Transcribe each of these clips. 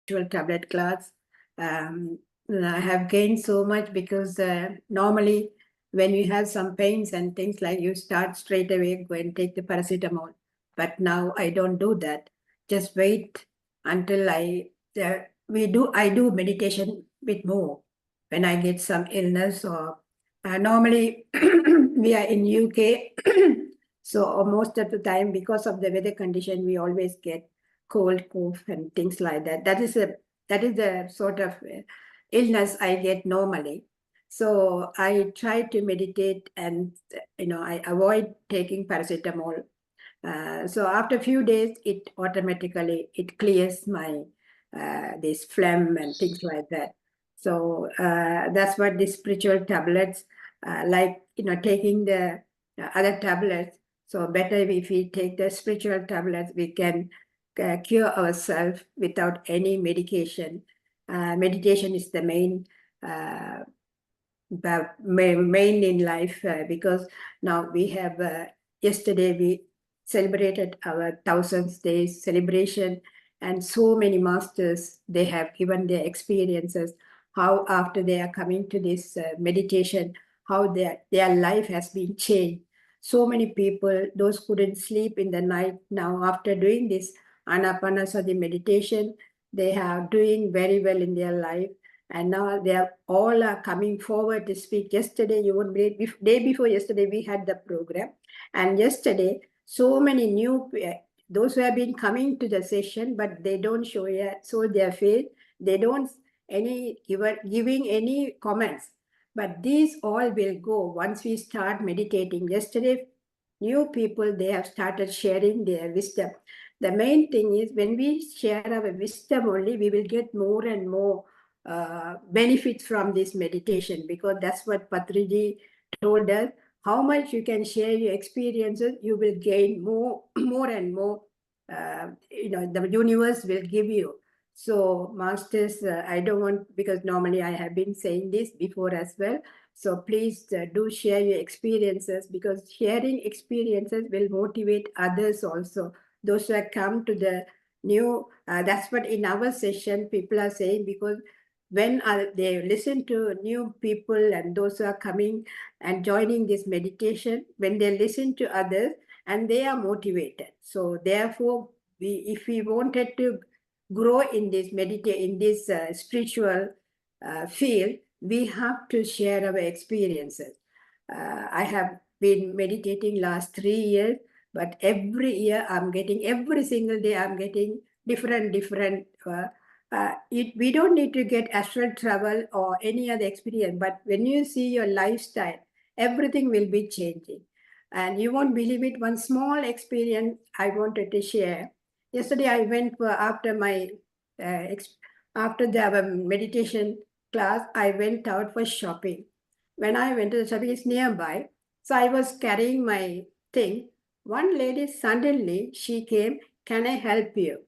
spiritual tablet class. I have gained so much because normally when you have some pains and things like you start straight away, go and take the paracetamol. But now I don't do that. Just wait until I do meditation bit more when I get some illness or normally we are in UK. So most of the time, because of the weather condition, we always get cold, cough, and things like that. That is the sort of illness I get normally. So I try to meditate, and I avoid taking paracetamol. So after a few days, it automatically it clears my this phlegm and things like that. So that's what the spiritual tablets, like taking the other tablets. So better if we take the spiritual tablets, we can cure ourselves without any medication. Meditation is the main main in life because now we have yesterday we celebrated our thousandth day celebration, and so many masters, they have given their experiences, how after they are coming to this meditation, how their life has been changed. So many people, those couldn't sleep in the night, now after doing this anapanasati meditation, they are doing very well in their life, and now they are all are coming forward to speak. Yesterday, you would believe, day before yesterday, we had the program, and yesterday, so many new those who have been coming to the session, but they don't show their face. They don't giving any comments. But these all will go once we start meditating. Yesterday, new people, they have started sharing their wisdom. The main thing is when we share our wisdom only, we will get more and more benefits from this meditation, because that's what Patriji told us. How much you can share your experiences, you will gain more, more and more. The universe will give you. So, masters, I don't want, because normally I have been saying this before as well. So please do share your experiences, because sharing experiences will motivate others also. Those who have come to the new, that's what in our session people are saying, because when they listen to new people and those who are coming and joining this meditation, when they listen to others and they are motivated. So therefore, if we wanted to grow in this spiritual field, we have to share our experiences. I have been meditating last 3 years, but every year every single day I'm getting different we don't need to get astral travel or any other experience, but when you see your lifestyle, everything will be changing. And you won't believe it, one small experience I wanted to share. Yesterday I went after my after the meditation class, I went out for shopping. When I went to the shopping, it's nearby. So I was carrying my thing. One lady suddenly, she came, "Can I help you?"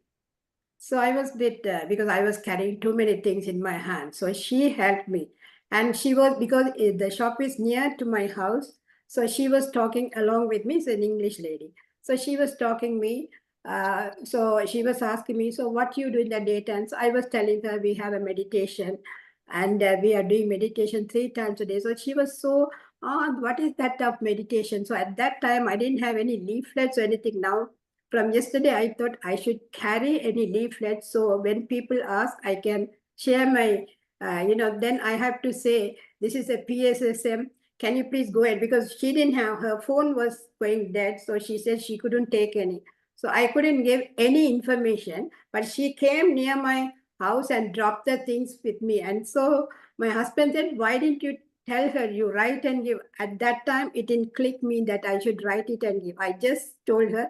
So I was a bit, because I was carrying too many things in my hand. So she helped me. And she was, because the shop is near to my house. So she was talking along with me. It's an English lady. So she was talking me. So she was asking me, "So what you do in the daytime?" So I was telling her we have a meditation, and we are doing meditation 3 times a day. So she was so, what is that of meditation? So at that time, I didn't have any leaflets or anything. Now from yesterday, I thought I should carry any leaflets. So when people ask, I can share my, then I have to say, "This is a PSSM. Can you please go ahead?" Because she didn't have, her phone was going dead. So she said she couldn't take any. So I couldn't give any information, but she came near my house and dropped the things with me. And so my husband said, "Why didn't you tell her you write and give?" At that time, it didn't click me that I should write it and give. I just told her,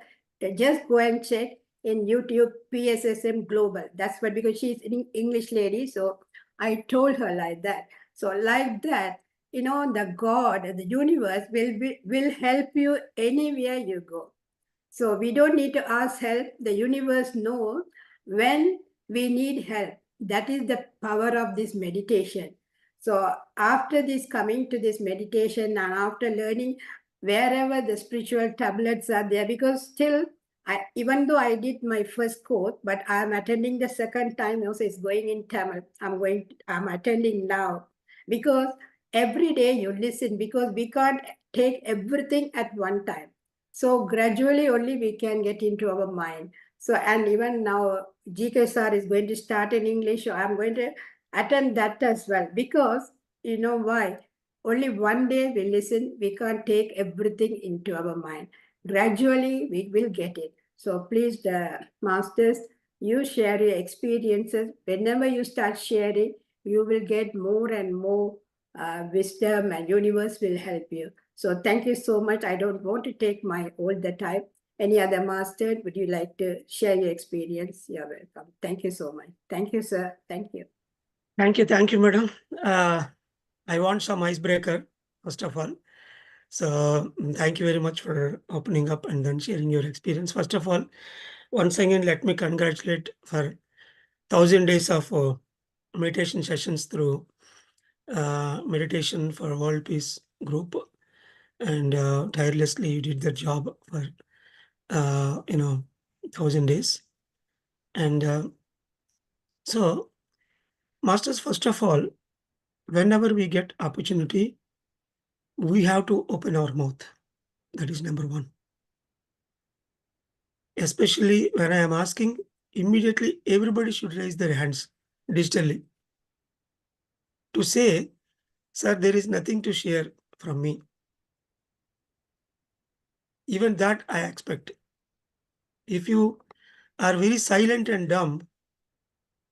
"Just go and check in YouTube PSSM Global." That's what, because she's an English lady. So I told her like that. So like that, the God, the universe will help you anywhere you go. So we don't need to ask help. The universe knows when we need help. That is the power of this meditation. So after this, coming to this meditation, and after learning wherever the spiritual tablets are there, because still Even though I did my first course, but I'm attending the second time also. It's going in Tamil. I'm attending now because every day you listen, because we can't take everything at one time. So gradually only we can get into our mind. So, and even now GK sir is going to start in English. So I'm going to attend that as well, because you know why? Only one day we listen, we can't take everything into our mind. Gradually we will get it. So please, the masters, you share your experiences. Whenever you start sharing, you will get more and more wisdom, and universe will help you. So thank you so much. I don't want to take my all the time. Any other master, would you like to share your experience? You're welcome. Thank you so much. Thank you, sir. Thank you. Thank you, madam. I want some icebreaker, first of all. So, thank you very much for opening up and then sharing your experience. First of all, once again, let me congratulate for 1,000 days of meditation sessions through Meditation for World Peace group, and tirelessly you did the job for 1,000 days. And so, masters, first of all, whenever we get opportunity, we have to open our mouth. That is number one. Especially when I am asking, immediately everybody should raise their hands digitally to say, sir, there is nothing to share from me. Even that I expect. If you are very silent and dumb,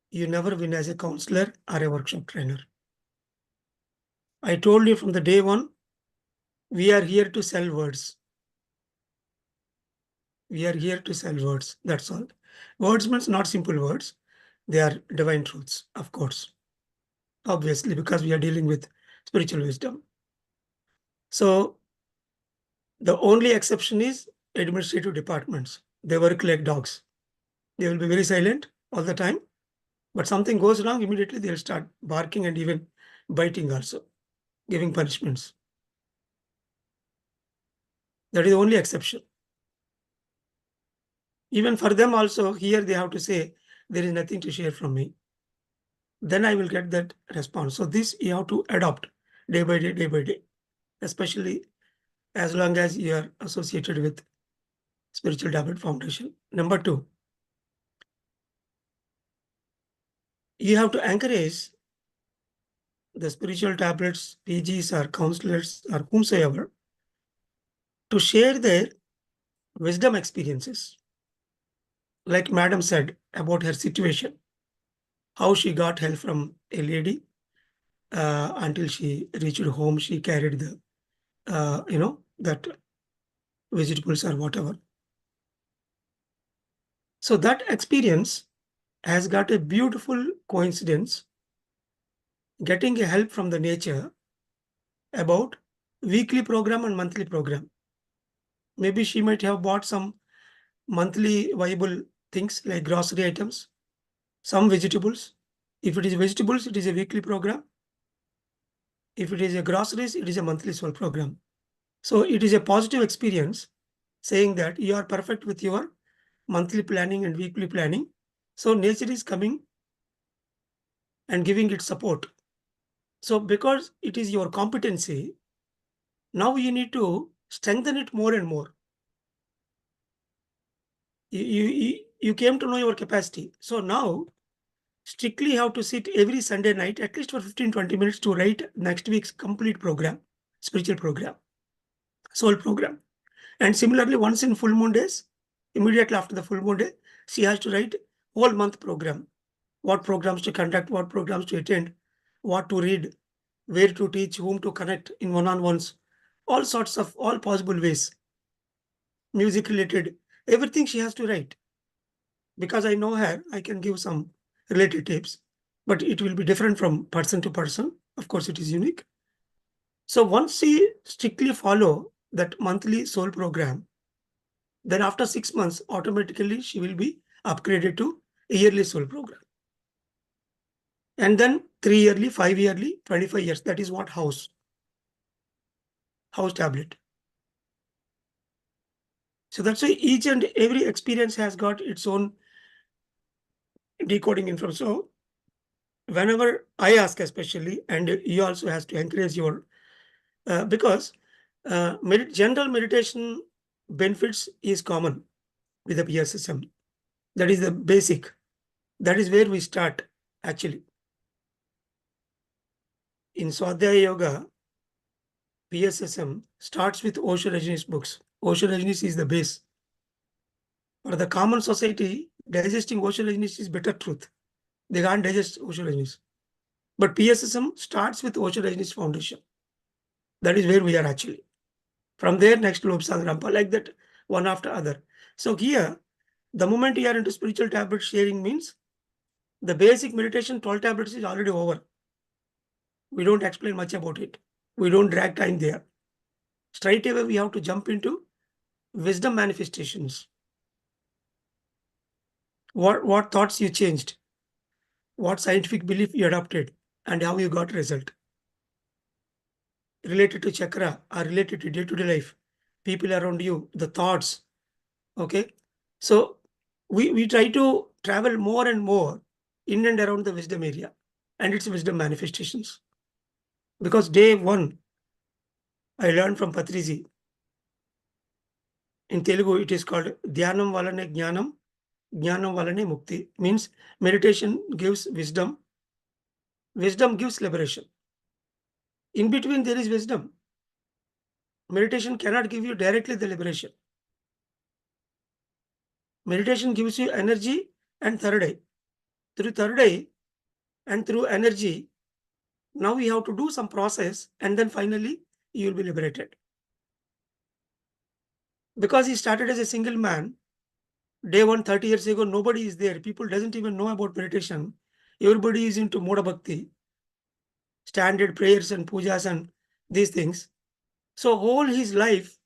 you never win as a counselor or a workshop trainer. I told you from the day one, we are here to sell words. We are here to sell words. That's all. Words means not simple words. They are divine truths, of course. Obviously, because we are dealing with spiritual wisdom. So the only exception is administrative departments. They work like dogs. They will be very silent all the time, but something goes wrong, immediately they'll start barking and even biting also, giving punishments. That is the only exception. Even for them also, here they have to say, there is nothing to share from me. Then I will get that response. So this you have to adopt day by day, especially as long as you are associated with Spiritual Tablet Foundation. Number two, you have to encourage the spiritual tablets, PGs or counselors or whomsoever to share their wisdom experiences. Like Madam said about her situation, how she got help from a lady until she reached home, she carried the, that vegetables or whatever. So that experience has got a beautiful coincidence, getting a help from the nature about weekly program and monthly program. Maybe she might have bought some monthly viable things like grocery items, some vegetables. If it is vegetables, it is a weekly program. If it is a groceries, it is a monthly soul program. So it is a positive experience saying that you are perfect with your monthly planning and weekly planning. So nature is coming and giving it support. So because it is your competency, now you need to strengthen it more and more. You came to know your capacity. So now strictly have to sit every Sunday night, at least for 15-20 minutes to write next week's complete program, spiritual program, soul program. And similarly, once in full moon days, immediately after the full moon day, she has to write whole month program. What programs to conduct, what programs to attend, what to read, where to teach, whom to connect in one-on-ones, all sorts of, all possible ways, music related, everything she has to write. Because I know her, I can give some related tips, but it will be different from person to person. Of course, it is unique. So once she strictly follow that monthly soul program, then after 6 months, automatically she will be upgraded to a yearly soul program. And then 3 yearly, 5 yearly, 25 years. That is what house tablet. So that's why each and every experience has got its own decoding information. So whenever I ask, especially, and you also has to encourage your, because general meditation benefits is common with the peer system. That is the basic. That is where we start actually. In Swadhyaya Yoga, PSSM starts with Osho Rajneesh books. Osho Rajneesh is the base. For the common society, digesting Osho Rajneesh is better truth. They can't digest Osho Rajneesh. But PSSM starts with Osho Rajneesh foundation. That is where we are actually. From there, next to Lobsang Rampa, like that, one after other. So here, the moment you are into spiritual tablet sharing means the basic meditation 12 tablets is already over. We don't explain much about it. We don't drag time there. Straight away, we have to jump into wisdom manifestations. What thoughts you changed? What scientific belief you adopted? And how you got result? Related to chakra or related to day-to-day life, people around you, the thoughts. Okay. So we try to travel more and more in and around the wisdom area and its wisdom manifestations. Because day one, I learned from Patriji. In Telugu, it is called Dhyanam Valane Jnanam, Jnanam Valane Mukti. Means meditation gives wisdom, wisdom gives liberation. In between, there is wisdom. Meditation cannot give you directly the liberation. Meditation gives you energy and third eye. Through third eye and through energy, now we have to do some process and then finally you will be liberated. Because he started as a single man, day one, 30 years ago, nobody is there. People doesn't even know about meditation. Everybody is into Moda Bhakti, standard prayers and pujas and these things. So whole his life,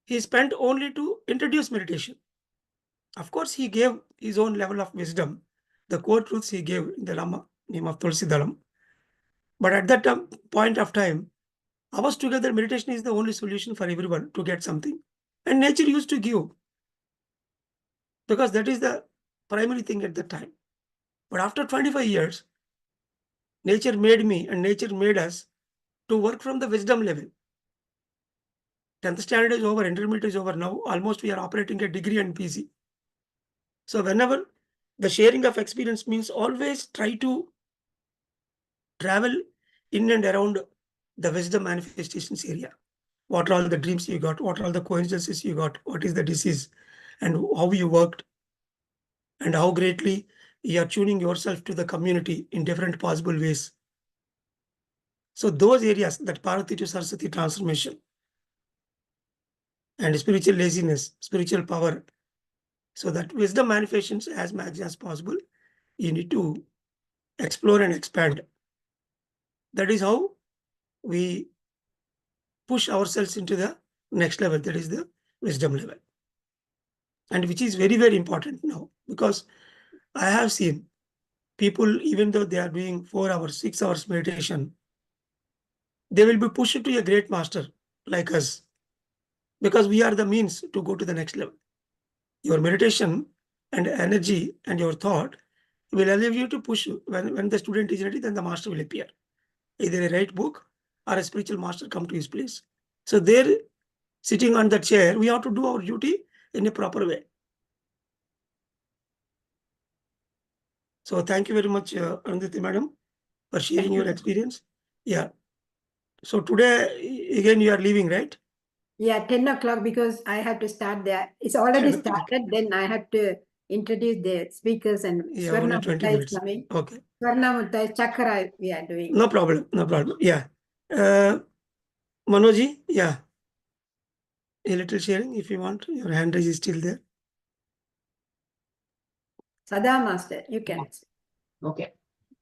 he spent only to introduce meditation. Of course, he gave his own level of wisdom. The core truths he gave in the Rama, name of Tulsi Dalam. But at that point of time, hours together, meditation is the only solution for everyone to get something. And nature used to give, because that is the primary thing at that time. But after 25 years, nature made me and nature made us to work from the wisdom level. 10th standard is over, intermediate is over. Now almost we are operating a degree and PC. So whenever the sharing of experience means always try to travel in and around the wisdom manifestations area. What are all the dreams you got? What are all the coincidences you got? What is the disease? And how you worked? And how greatly you are tuning yourself to the community in different possible ways. So those areas, that Parvati to Saraswati transformation and spiritual laziness, spiritual power. So that wisdom manifestations as much as possible, you need to explore and expand. That is how we push ourselves into the next level. That is the wisdom level. And which is very, very important now, because I have seen people, even though they are doing 4 hours, 6 hours meditation, they will be pushed to a great master like us, because we are the means to go to the next level. Your meditation and energy and your thought will allow you to push. When the student is ready, then the master will appear. Either a right book or a spiritual master come to his place. So there, sitting on that chair, we have to do our duty in a proper way. So thank you very much, Arundhati madam, for sharing your experience. Yeah. So today, again, you are leaving, right? Yeah, 10 o'clock, because I have to start there. It's already 10 o'clock. started. Then I have to introduce the speakers, and Yeah, Swarna only 20 Mutta is minutes. coming. Okay. Swarna Mutta is Chakra we are doing. No problem. No problem. Yeah. Manoji, yeah. A little sharing if you want. Your hand raise is still there. Sada Master, you can. Okay.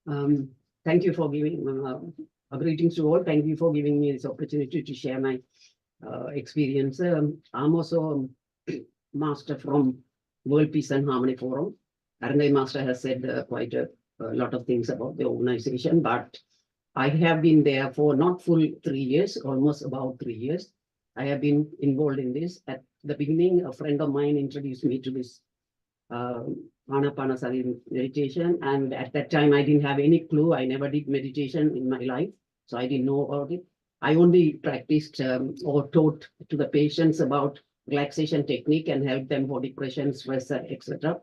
Thank you for giving greetings to all. Thank you for giving me this opportunity to share my experience. I'm also master from World Peace and Harmony Forum. Arunday Master has said quite a lot of things about the organization, but I have been there for not full 3 years, almost about 3 years. I have been involved in this. At the beginning, a friend of mine introduced me to this Anapanasati meditation. And at that time, I didn't have any clue. I never did meditation in my life, so I didn't know about it. I only practiced or taught to the patients about relaxation technique and helped them for depression, stress, etc.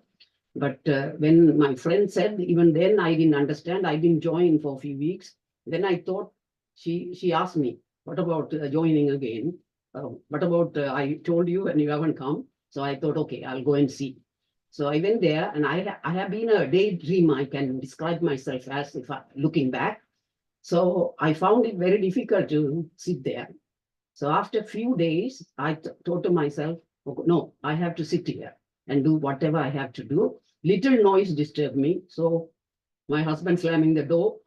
But when my friend said, even then I didn't understand. I didn't join for a few weeks. Then I thought, she asked me, what about joining again? What about, I told you and you haven't come. So I thought, okay, I'll go and see. So I went there, and I have been a daydreamer. I can describe myself as, if looking back. So I found it very difficult to sit there. So after a few days, I thought to myself, okay, no, I have to sit here and do whatever I have to do. Little noise disturbed me. So my husband slamming the door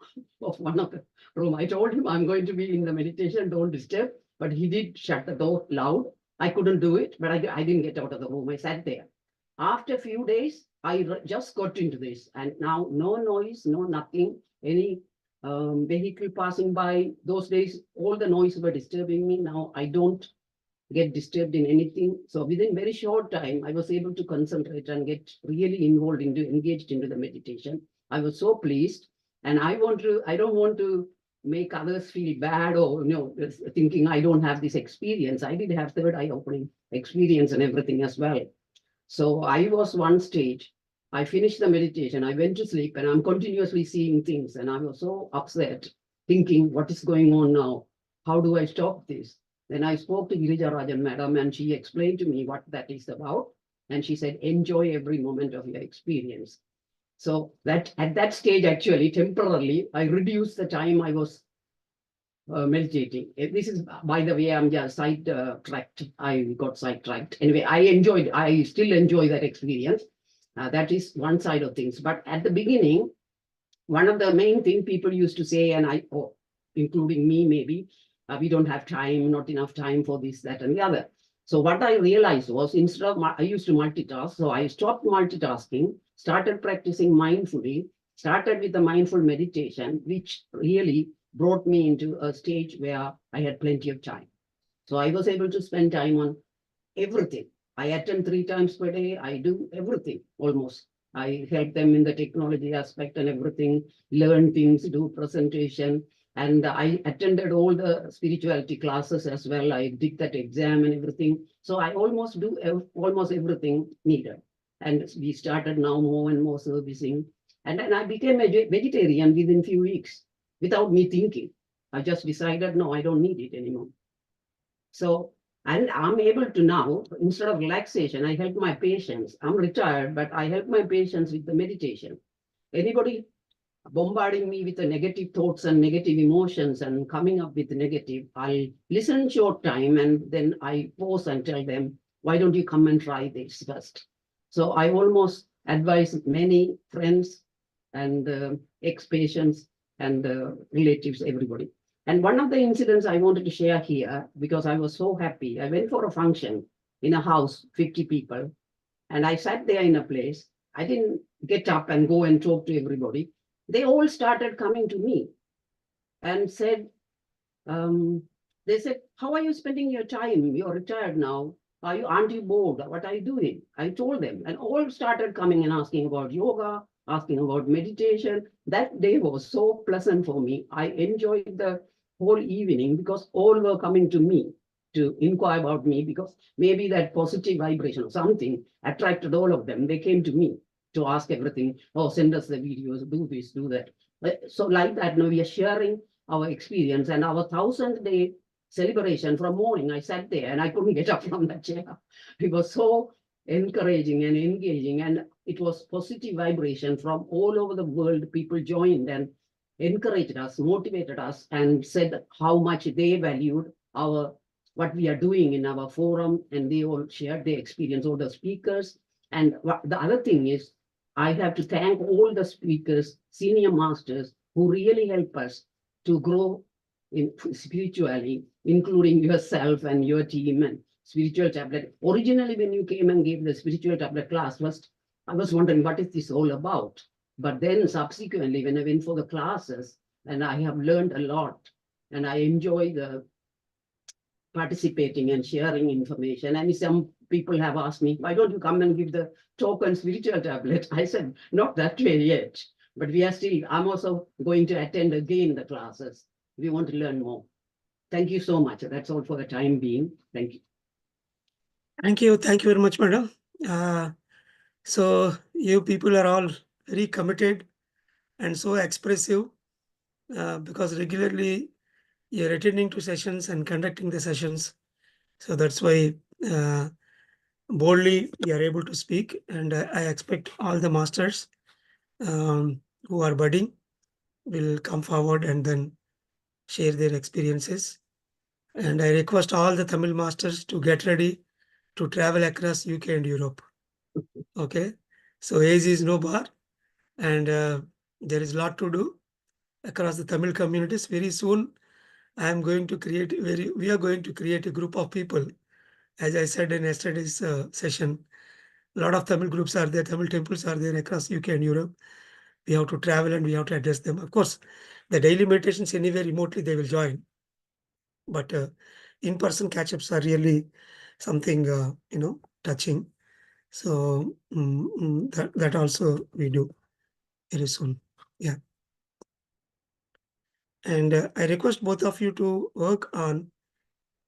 of one of the room. I told him I'm going to be in the meditation, don't disturb. But he did shut the door loud. I couldn't do it, but I didn't get out of the room. I sat there. After a few days, I just got into this, and now no noise, no nothing, any vehicle passing by. Those days, all the noise were disturbing me. Now I don't get disturbed in anything. So within very short time, I was able to concentrate and get really engaged into the meditation. I was so pleased, and I don't want to make others feel bad or thinking I don't have this experience. I did have third eye opening experience and everything as well. So I was one stage. I finished the meditation. I went to sleep, and I'm continuously seeing things. And I was so upset, thinking, what is going on now? How do I stop this? Then I spoke to Girija Rajan madam, and she explained to me what that is about. And she said, enjoy every moment of your experience. So that at that stage, actually, temporarily, I reduced the time I was meditating. This is, by the way, I'm just sidetracked. I got sidetracked. Anyway, I still enjoy that experience. That is one side of things. But at the beginning, one of the main things people used to say, and including me maybe, we don't have time, not enough time for this, that, and the other. So what I realized was, instead of, I used to multitask. So I stopped multitasking, started practicing mindfully, started with the mindful meditation, which really brought me into a stage where I had plenty of time. So I was able to spend time on everything. I attend 3 times per day. I do everything almost. I help them in the technology aspect and everything, learn things, do presentation. And I attended all the spirituality classes as well. I did that exam and everything. So I almost do almost everything needed. And we started now more and more servicing. And then I became a vegetarian within few weeks without me thinking. I just decided, no, I don't need it anymore. So, and I'm able to now, instead of relaxation, I help my patients. I'm retired, but I help my patients with the meditation. Anybody bombarding me with the negative thoughts and negative emotions and coming up with negative, I'll listen short time, and then I pause and tell them, why don't you come and try this first? So I almost advise many friends and ex-patients and relatives, everybody. And one of the incidents I wanted to share here, because I was so happy, I went for a function in a house, 50 people, and I sat there in a place. I didn't get up and go and talk to everybody. They all started coming to me and said, they said, how are you spending your time? You're retired now. Aren't you bored? What are you doing? I told them, and all started coming and asking about yoga, asking about meditation. That day was so pleasant for me. I enjoyed the whole evening because all were coming to me to inquire about me, because maybe that positive vibration or something attracted all of them. They came to me to ask everything. Oh, send us the videos, do this, do that. So like that, now we are sharing our experience, and our 1000th day celebration from morning. I sat there and I couldn't get up from that chair. It was so encouraging and engaging, and it was positive vibration from all over the world. People joined and encouraged us, motivated us, and said how much they valued what we are doing in our forum, and they all shared their experience, all the speakers. And the other thing is, I have to thank all the speakers, senior masters, who really help us to grow spiritually, including yourself and your team and spiritual tablet. Originally, when you came and gave the spiritual tablet class, first I was wondering, what is this all about? But then subsequently, when I went for the classes, and I have learned a lot, and I enjoy the participating and sharing information. And some people have asked me, why don't you come and give the talk on spiritual tablet? I said, not that way yet, but we are still, I'm also going to attend again the classes. We want to learn more. Thank you so much. That's all for the time being. Thank you. Thank you. Thank you very much, madam. So you people are all very committed and so expressive because regularly you're attending to sessions and conducting the sessions. So that's why boldly you are able to speak. And I expect all the masters who are budding will come forward and then share their experiences. And I request all the Tamil masters to get ready to travel across UK and Europe. Okay. So age is no bar. And there is a lot to do across the Tamil communities. Very soon, we are going to create a group of people. As I said in yesterday's session, a lot of Tamil groups are there, Tamil temples are there across UK and Europe. We have to travel and we have to address them. Of course, the daily meditations anywhere remotely they will join. But in-person catch-ups are really something, touching. So that also we do very soon. Yeah. And I request both of you to work on,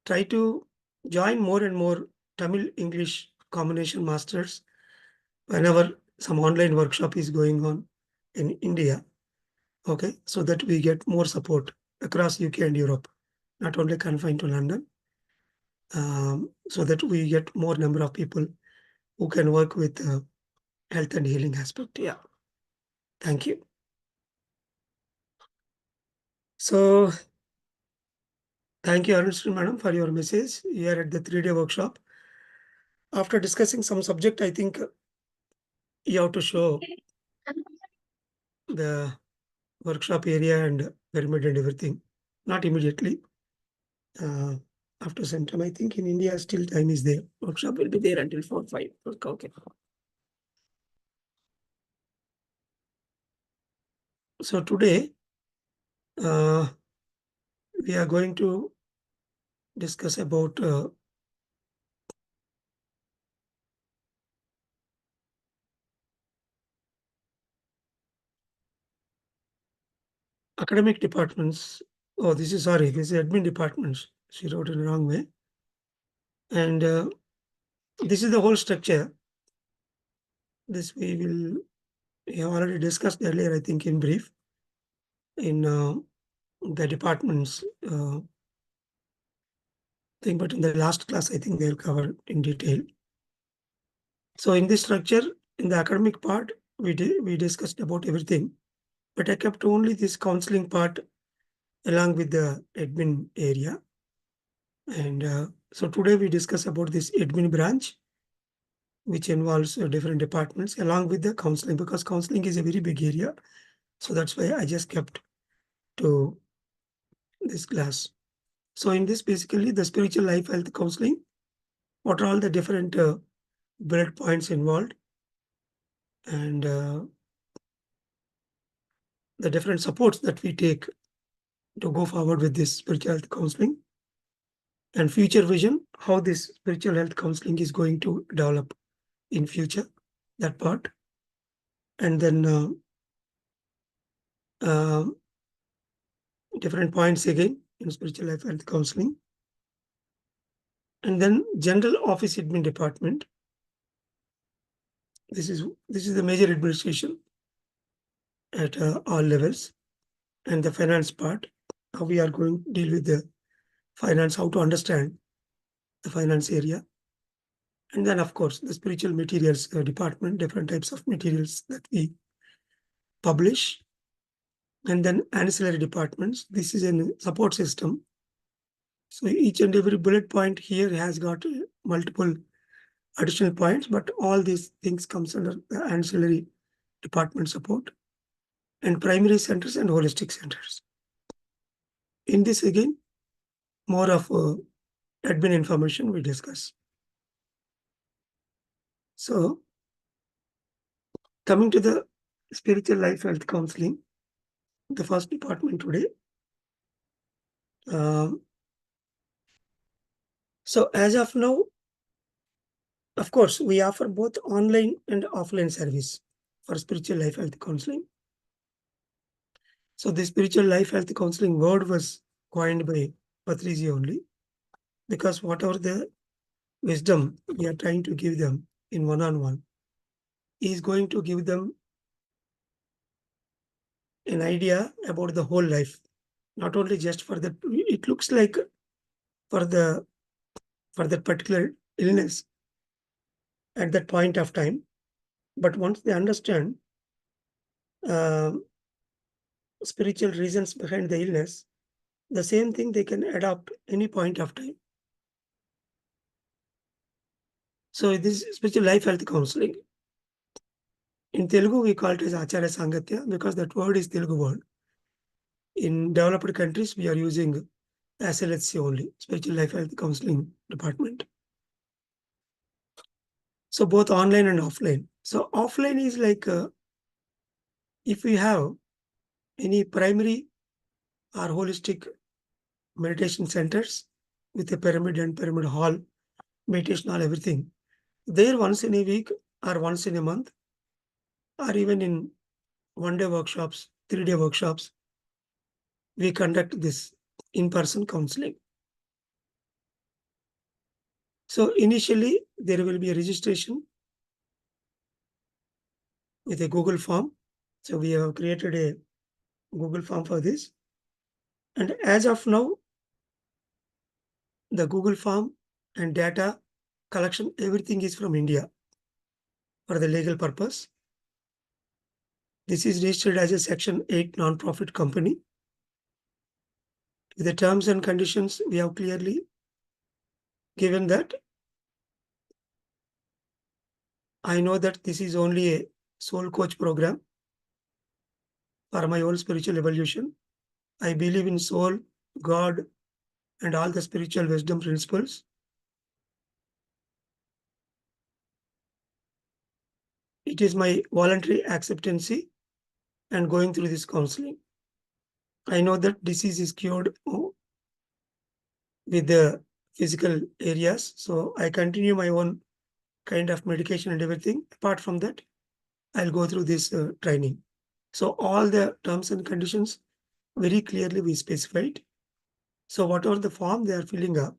try to join more and more Tamil English combination masters whenever some online workshop is going on in India. Okay, so that we get more support across UK and Europe, not only confined to London, so that we get more number of people who can work with health and healing aspect. Yeah, thank you. So thank you, Arunshri Madam, for your message here at the 3-day workshop. After discussing some subject, I think you have to show the workshop area and pyramid and everything. Not immediately. After some time, I think in India still time is there. Workshop will be there until 4, 5. Okay. So today, we are going to discuss about academic departments. Oh, this is admin departments. She wrote in the wrong way. And this is the whole structure. This we have already discussed earlier, I think, in brief, in the departments thing, but in the last class, I think they'll cover in detail. So in this structure, in the academic part, we discussed about everything, but I kept only this counseling part along with the admin area. And so today we discuss about this admin branch, which involves different departments along with the counseling, because counseling is a very big area. So that's why I just kept to this class. So in this, basically the spiritual life health counseling, what are all the different bullet points involved, and the different supports that we take to go forward with this spiritual health counseling, and future vision, how this spiritual health counseling is going to develop in future, that part. And then different points again in spiritual life health counseling. And then general office admin department. This is the major administration at all levels. And the finance part, how we are going to deal with the finance, how to understand the finance area. And then, of course, the spiritual materials department, different types of materials that we publish. And then ancillary departments. This is a support system. So each and every bullet point here has got multiple additional points, but all these things comes under the ancillary department support, and primary centers and holistic centers. In this, again, more of admin information we discuss. So coming to the spiritual life health counseling, the first department today, So as of now, of course, we offer both online and offline service for spiritual life health counseling. So the spiritual life health counseling word was coined by Patrizi only, because whatever the wisdom we are trying to give them in one-on-one is going to give them an idea about the whole life, not only just for that. It looks like for that particular illness at that point of time, but once they understand uh, spiritual reasons behind the illness, the same thing they can adopt any point of time. So this is spiritual life health counseling. In Telugu, we call it as Acharya Sangatya because that word is Telugu word. In developed countries, we are using SLHC only, Spiritual Life Health Counseling Department. So both online and offline. So offline is like if we have any primary or holistic meditation centers with a pyramid and pyramid hall, meditation hall, everything, there once in a week or once in a month or even in 1-day workshops, 3-day workshops, we conduct this in-person counseling. So initially there will be a registration with a Google form. So we have created a Google form for this. And as of now, the Google form and data collection, everything is from India for the legal purpose. This is registered as a Section 8 non-profit company. With the terms and conditions, we have clearly given that I know that this is only a soul coach program for my own spiritual evolution. I believe in soul, God, and all the spiritual wisdom principles. It is my voluntary acceptancy and going through this counseling. I know that disease is cured with the physical areas, so I continue my own kind of medication and everything. Apart from that, I'll go through this training. So all the terms and conditions very clearly we specified. So whatever the form they are filling up,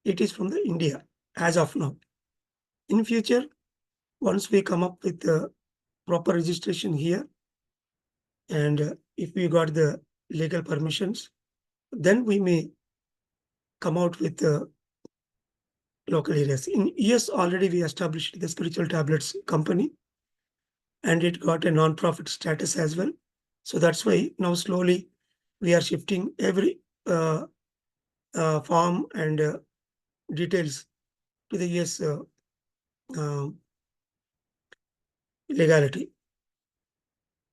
it is from the India as of now. In future, once we come up with the proper registration here, and if we got the legal permissions, then we may come out with the local areas. In US already we established the spiritual tablets company and it got a non-profit status as well. So that's why now slowly we are shifting every form and details to the US uh, legality.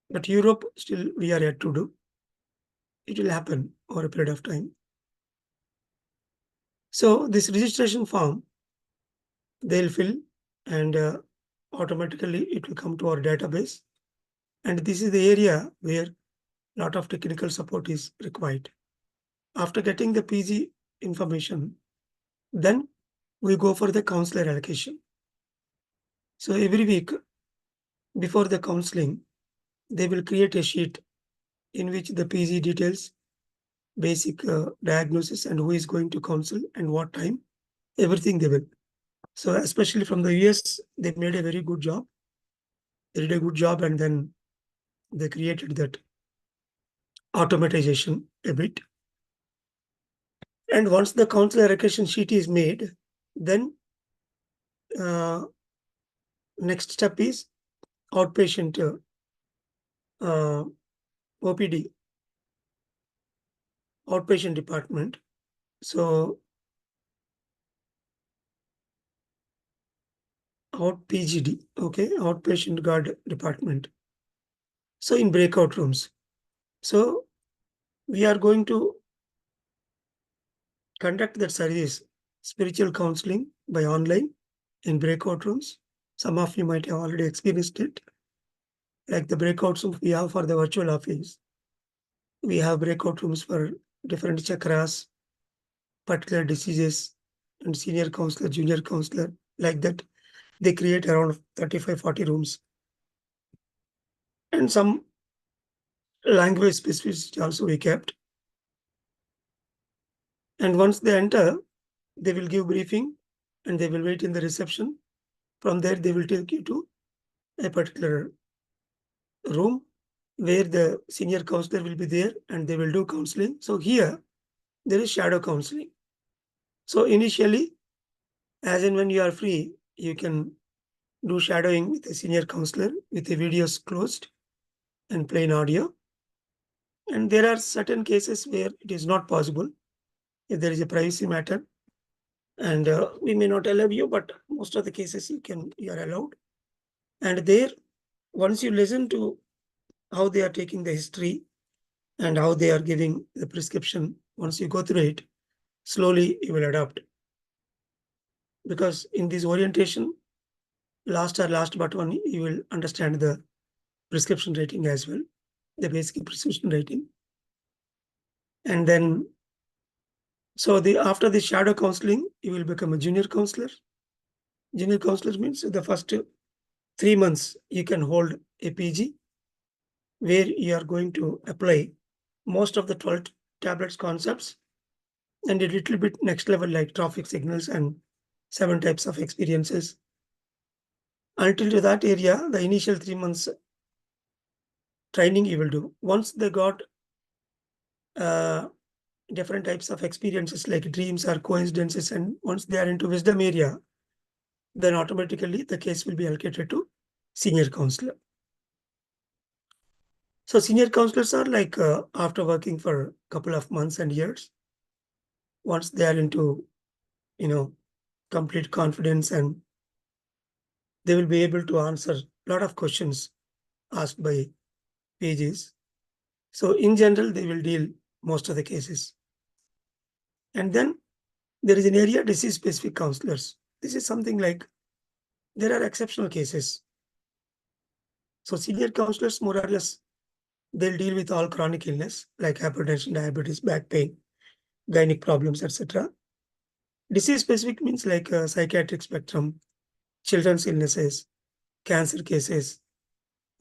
But Europe still we are yet to do. It will happen over a period of time. So this registration form, they'll fill and automatically it will come to our database. And this is the area where a lot of technical support is required. After getting the PG information, then we go for the counselor allocation. So every week before the counseling, they will create a sheet in which the PG details, basic diagnosis and who is going to counsel and what time, everything they will. So especially from the US, they made a very good job. They did a good job and then they created that automatization a bit. And once the counselor allocation sheet is made, then next step is outpatient OPD, outpatient department. So out PGD, okay, outpatient guard department. So in breakout rooms. So we are going to conduct that service, spiritual counseling by online in breakout rooms. Some of you might have already experienced it. Like the breakout rooms we have for the virtual office. We have breakout rooms for different chakras, particular diseases, and senior counselor, junior counselor, like that. They create around 35-40 rooms. And some language specificity also we kept. And once they enter, they will give briefing and they will wait in the reception. From there, they will take you to a particular room where the senior counselor will be there and they will do counseling. So here, there is shadow counseling. So initially, as and when you are free, you can do shadowing with a senior counselor with the videos closed and plain audio. And there are certain cases where it is not possible if there is a privacy matter. And we may not allow you, but most of the cases you are allowed. And there, once you listen to how they are taking the history and how they are giving the prescription, once you go through it, slowly you will adapt. Because in this orientation, last but one, you will understand the prescription rating as well, the basic prescription rating. And then, so after the shadow counseling, you will become a junior counselor. Junior counselor means the first 3 months you can hold a PG where you are going to apply most of the 12 tablets concepts and a little bit next level like traffic signals and 7 types of experiences. Until to that area, the initial 3 months training you will do. Once they got different types of experiences like dreams or coincidences, and once they are into wisdom area, then automatically the case will be allocated to senior counselor. So senior counselors are like after working for a couple of months and years, once they are into, complete confidence, and they will be able to answer a lot of questions asked by pages. So in general, they will deal most of the cases. And then there is an area disease specific counselors. This is something like there are exceptional cases. So senior counselors, more or less, they'll deal with all chronic illness like hypertension, diabetes, back pain, gynec problems, etc. Disease specific means like psychiatric spectrum, children's illnesses, cancer cases,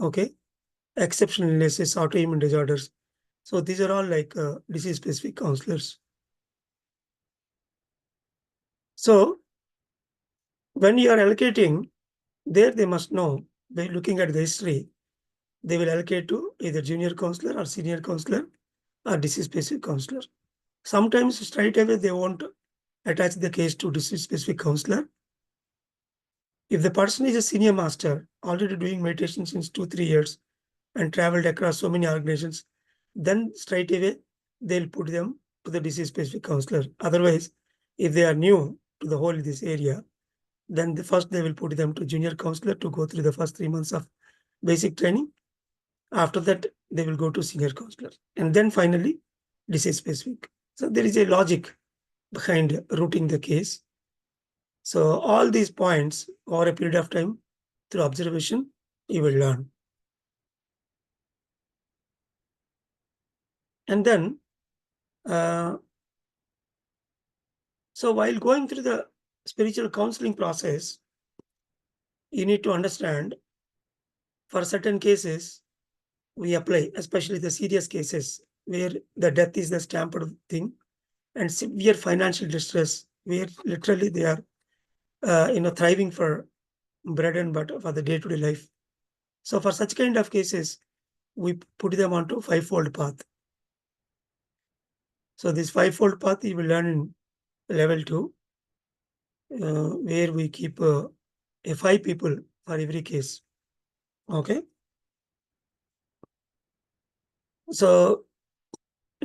okay, exceptional illnesses, autoimmune disorders. So these are all like disease specific counselors. So when you are allocating, there they must know by looking at the history, they will allocate to either junior counselor or senior counselor or disease specific counselor. Sometimes straight away they won't attach the case to disease specific counselor. If the person is a senior master, already doing meditation since 2-3 years and traveled across so many organizations, then straight away they'll put them to the disease specific counselor. Otherwise, if they are new to the whole this area, then first they will put them to junior counselor to go through the first 3 months of basic training. After that, they will go to senior counselor. And then finally, disease specific. So there is a logic behind routing the case. So all these points over a period of time through observation, you will learn. And then, so while going through the spiritual counseling process, you need to understand for certain cases, we apply, especially the serious cases where the death is the stamped thing and severe financial distress where literally they are, thriving for bread and butter for the day-to-day life. So for such kind of cases, we put them onto 5-fold path. So this 5-fold path you will learn in level 2, where we keep 5 people for every case. Okay. So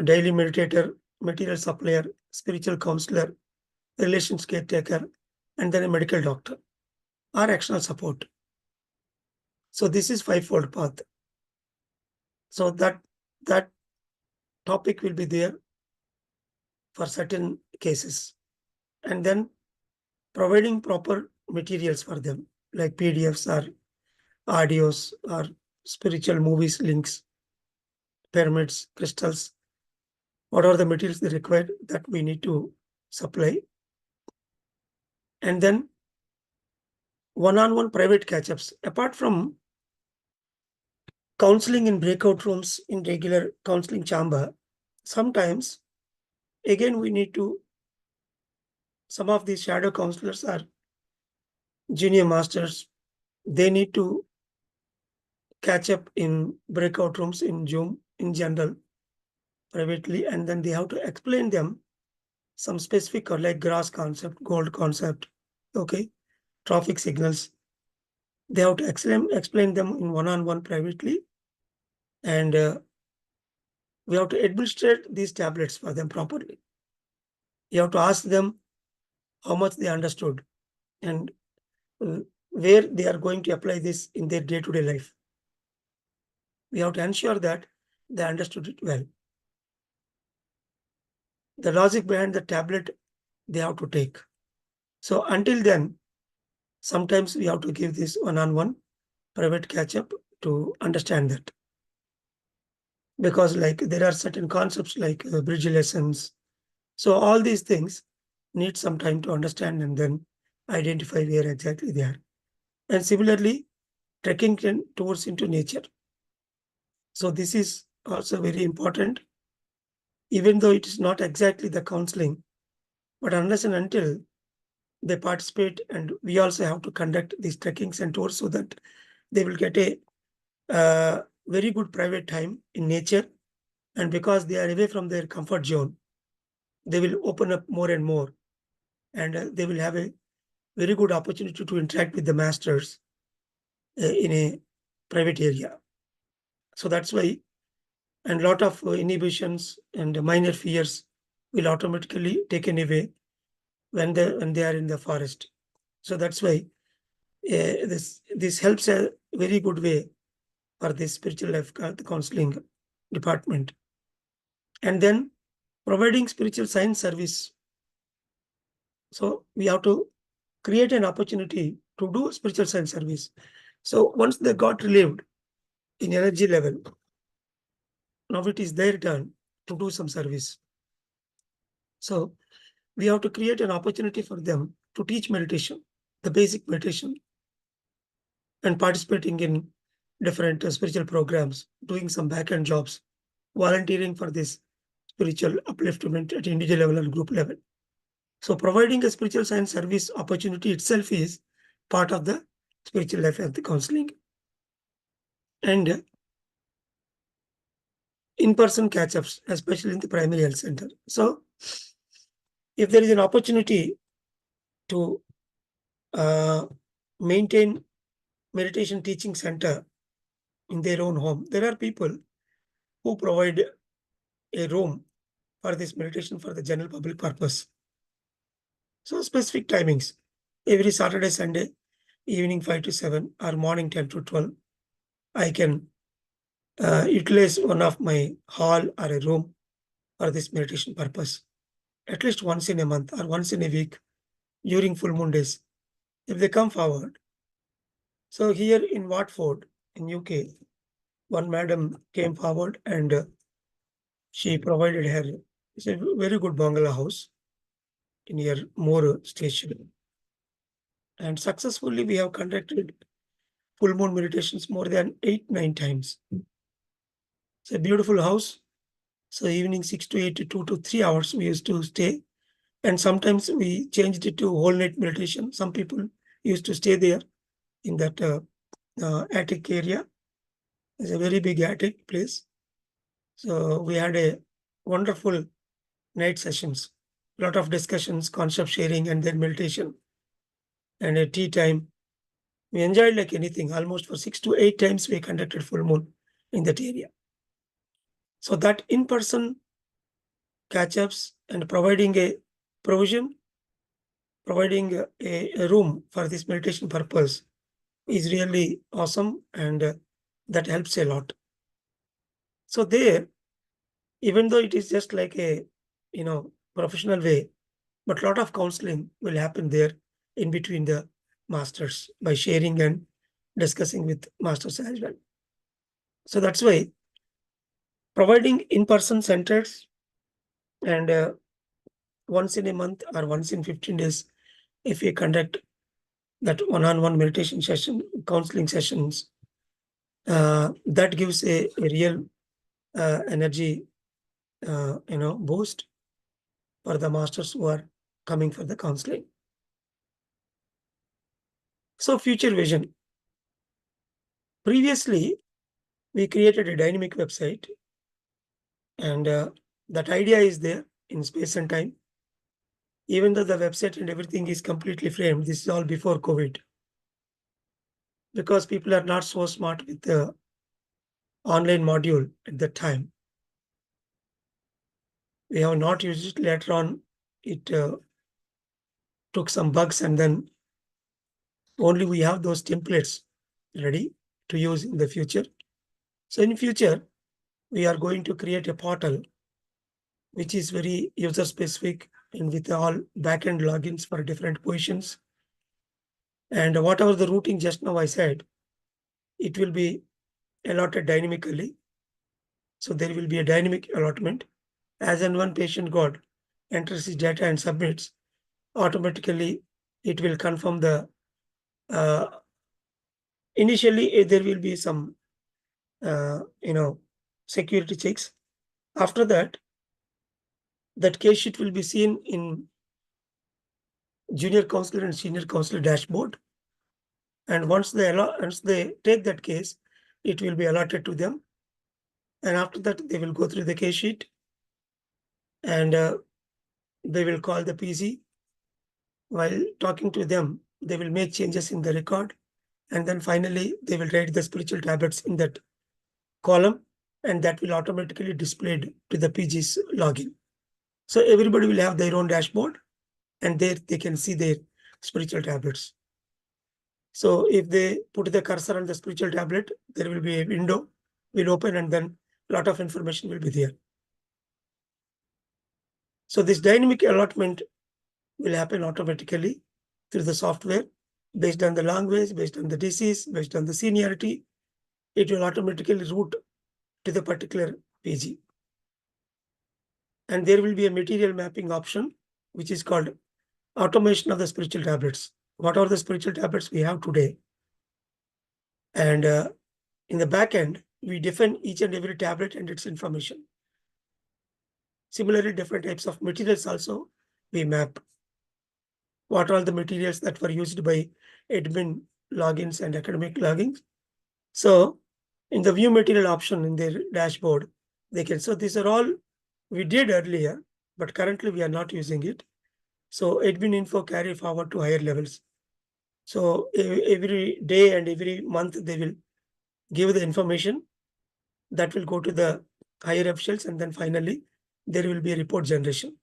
daily meditator, material supplier, spiritual counselor, relations caretaker, and then a medical doctor or actional support. So this is 5-fold path. So that topic will be there for certain cases. And then providing proper materials for them, like PDFs or audios or spiritual movies, links, pyramids, crystals, what are the materials they require that we need to supply. And then one-on-one private catch-ups. Apart from counseling in breakout rooms in regular counseling chamber, sometimes again we need to, some of these shadow counselors are junior masters, they need to catch up in breakout rooms in Zoom in general privately, and then they have to explain them some specific or like grass concept, gold concept, okay, traffic signals. They have to explain them in one-on-one privately, and we have to administrate these tablets for them properly. You have to ask them how much they understood and where they are going to apply this in their day-to-day life. We have to ensure that they understood it well. The logic behind the tablet they have to take. So until then, sometimes we have to give this one-on-one private catch-up to understand that. Because like there are certain concepts like bridge lessons. So all these things need some time to understand and then identify where exactly they are. And similarly, trekking tours into nature. So this is also very important, even though it is not exactly the counseling, but unless and until they participate, and we also have to conduct these trekkings and tours so that they will get a very good private time in nature. And because they are away from their comfort zone, they will open up more and more, and they will have a very good opportunity to interact with the masters in a private area. So that's why, and lot of inhibitions and minor fears will automatically taken away when they are in the forest. So that's why this helps a very good way for this spiritual life counseling department. And then providing spiritual science service. So we have to create an opportunity to do spiritual science service. So once they got relieved in energy level, now it is their turn to do some service. So we have to create an opportunity for them to teach meditation, the basic meditation, and participating in different spiritual programs, doing some back-end jobs, volunteering for this spiritual upliftment at individual level and group level. So providing a spiritual science service opportunity itself is part of the spiritual life of the counseling. And in-person catch-ups, especially in the primary health center. So if there is an opportunity to maintain meditation teaching center in their own home, there are people who provide a room for this meditation for the general public purpose. So specific timings, every Saturday, Sunday, evening 5 to 7 or morning 10 to 12, I can utilize one of my hall or a room for this meditation purpose, at least once in a month or once in a week during full moon days, if they come forward. So here in Watford, in UK, one madam came forward and she provided her, it's a very good bungalow house in near Moore station. And successfully we have conducted full moon meditations more than 8-9 times. It's a beautiful house. So evening 6 to 8 to 2 to 3 hours we used to stay. And sometimes we changed it to whole night meditation. Some people used to stay there in that attic area. It's a very big attic place. So we had a wonderful night sessions, a lot of discussions, concept sharing, and then meditation and a tea time. We enjoyed like anything. Almost for 6 to 8 times we conducted full moon in that area. So that in-person catch-ups and providing a provision, providing a room for this meditation purpose is really awesome, and that helps a lot. So there, even though it is just like a professional way, but a lot of counseling will happen there in between the masters by sharing and discussing with masters as well. So that's why providing in-person centers and once in a month or once in 15 days if we conduct that one-on-one meditation session, counseling sessions, that gives a real energy, boost for the masters who are coming for the counseling. So future vision. Previously, we created a dynamic website, and that idea is there in space and time. Even though the website and everything is completely framed, this is all before COVID. Because people are not so smart with the online module at that time. We have not used it later on. It took some bugs, and then only we have those templates ready to use in the future. So in future, we are going to create a portal which is very user specific and with all backend logins for different positions. And whatever the routing just now I said, it will be allotted dynamically. So there will be a dynamic allotment. As and when patient God enters his data and submits, automatically it will confirm the initially there will be some security checks. After that, that case sheet will be seen in junior counselor and senior counselor dashboard. And once they take that case, it will be allotted to them. And after that, they will go through the case sheet, and they will call the PG. While talking to them, they will make changes in the record. And then finally, they will write the spiritual tablets in that column, and that will automatically displayed to the PG's login. So everybody will have their own dashboard, and there they can see their spiritual tablets. So if they put the cursor on the spiritual tablet, there will be a window will open, and then a lot of information will be there. So this dynamic allotment will happen automatically through the software based on the language, based on the disease, based on the seniority. It will automatically route to the particular PG. And there will be a material mapping option, which is called automation of the spiritual tablets. What are the spiritual tablets we have today? And in the back end, we define each and every tablet and its information. Similarly, different types of materials also we map. What are the materials that were used by admin logins and academic logins? So in the view material option in their dashboard, they can, so these are all we did earlier, but currently we are not using it. So admin info carry forward to higher levels. So every day and every month, they will give the information that will go to the higher officials, and then finally there will be a report generation.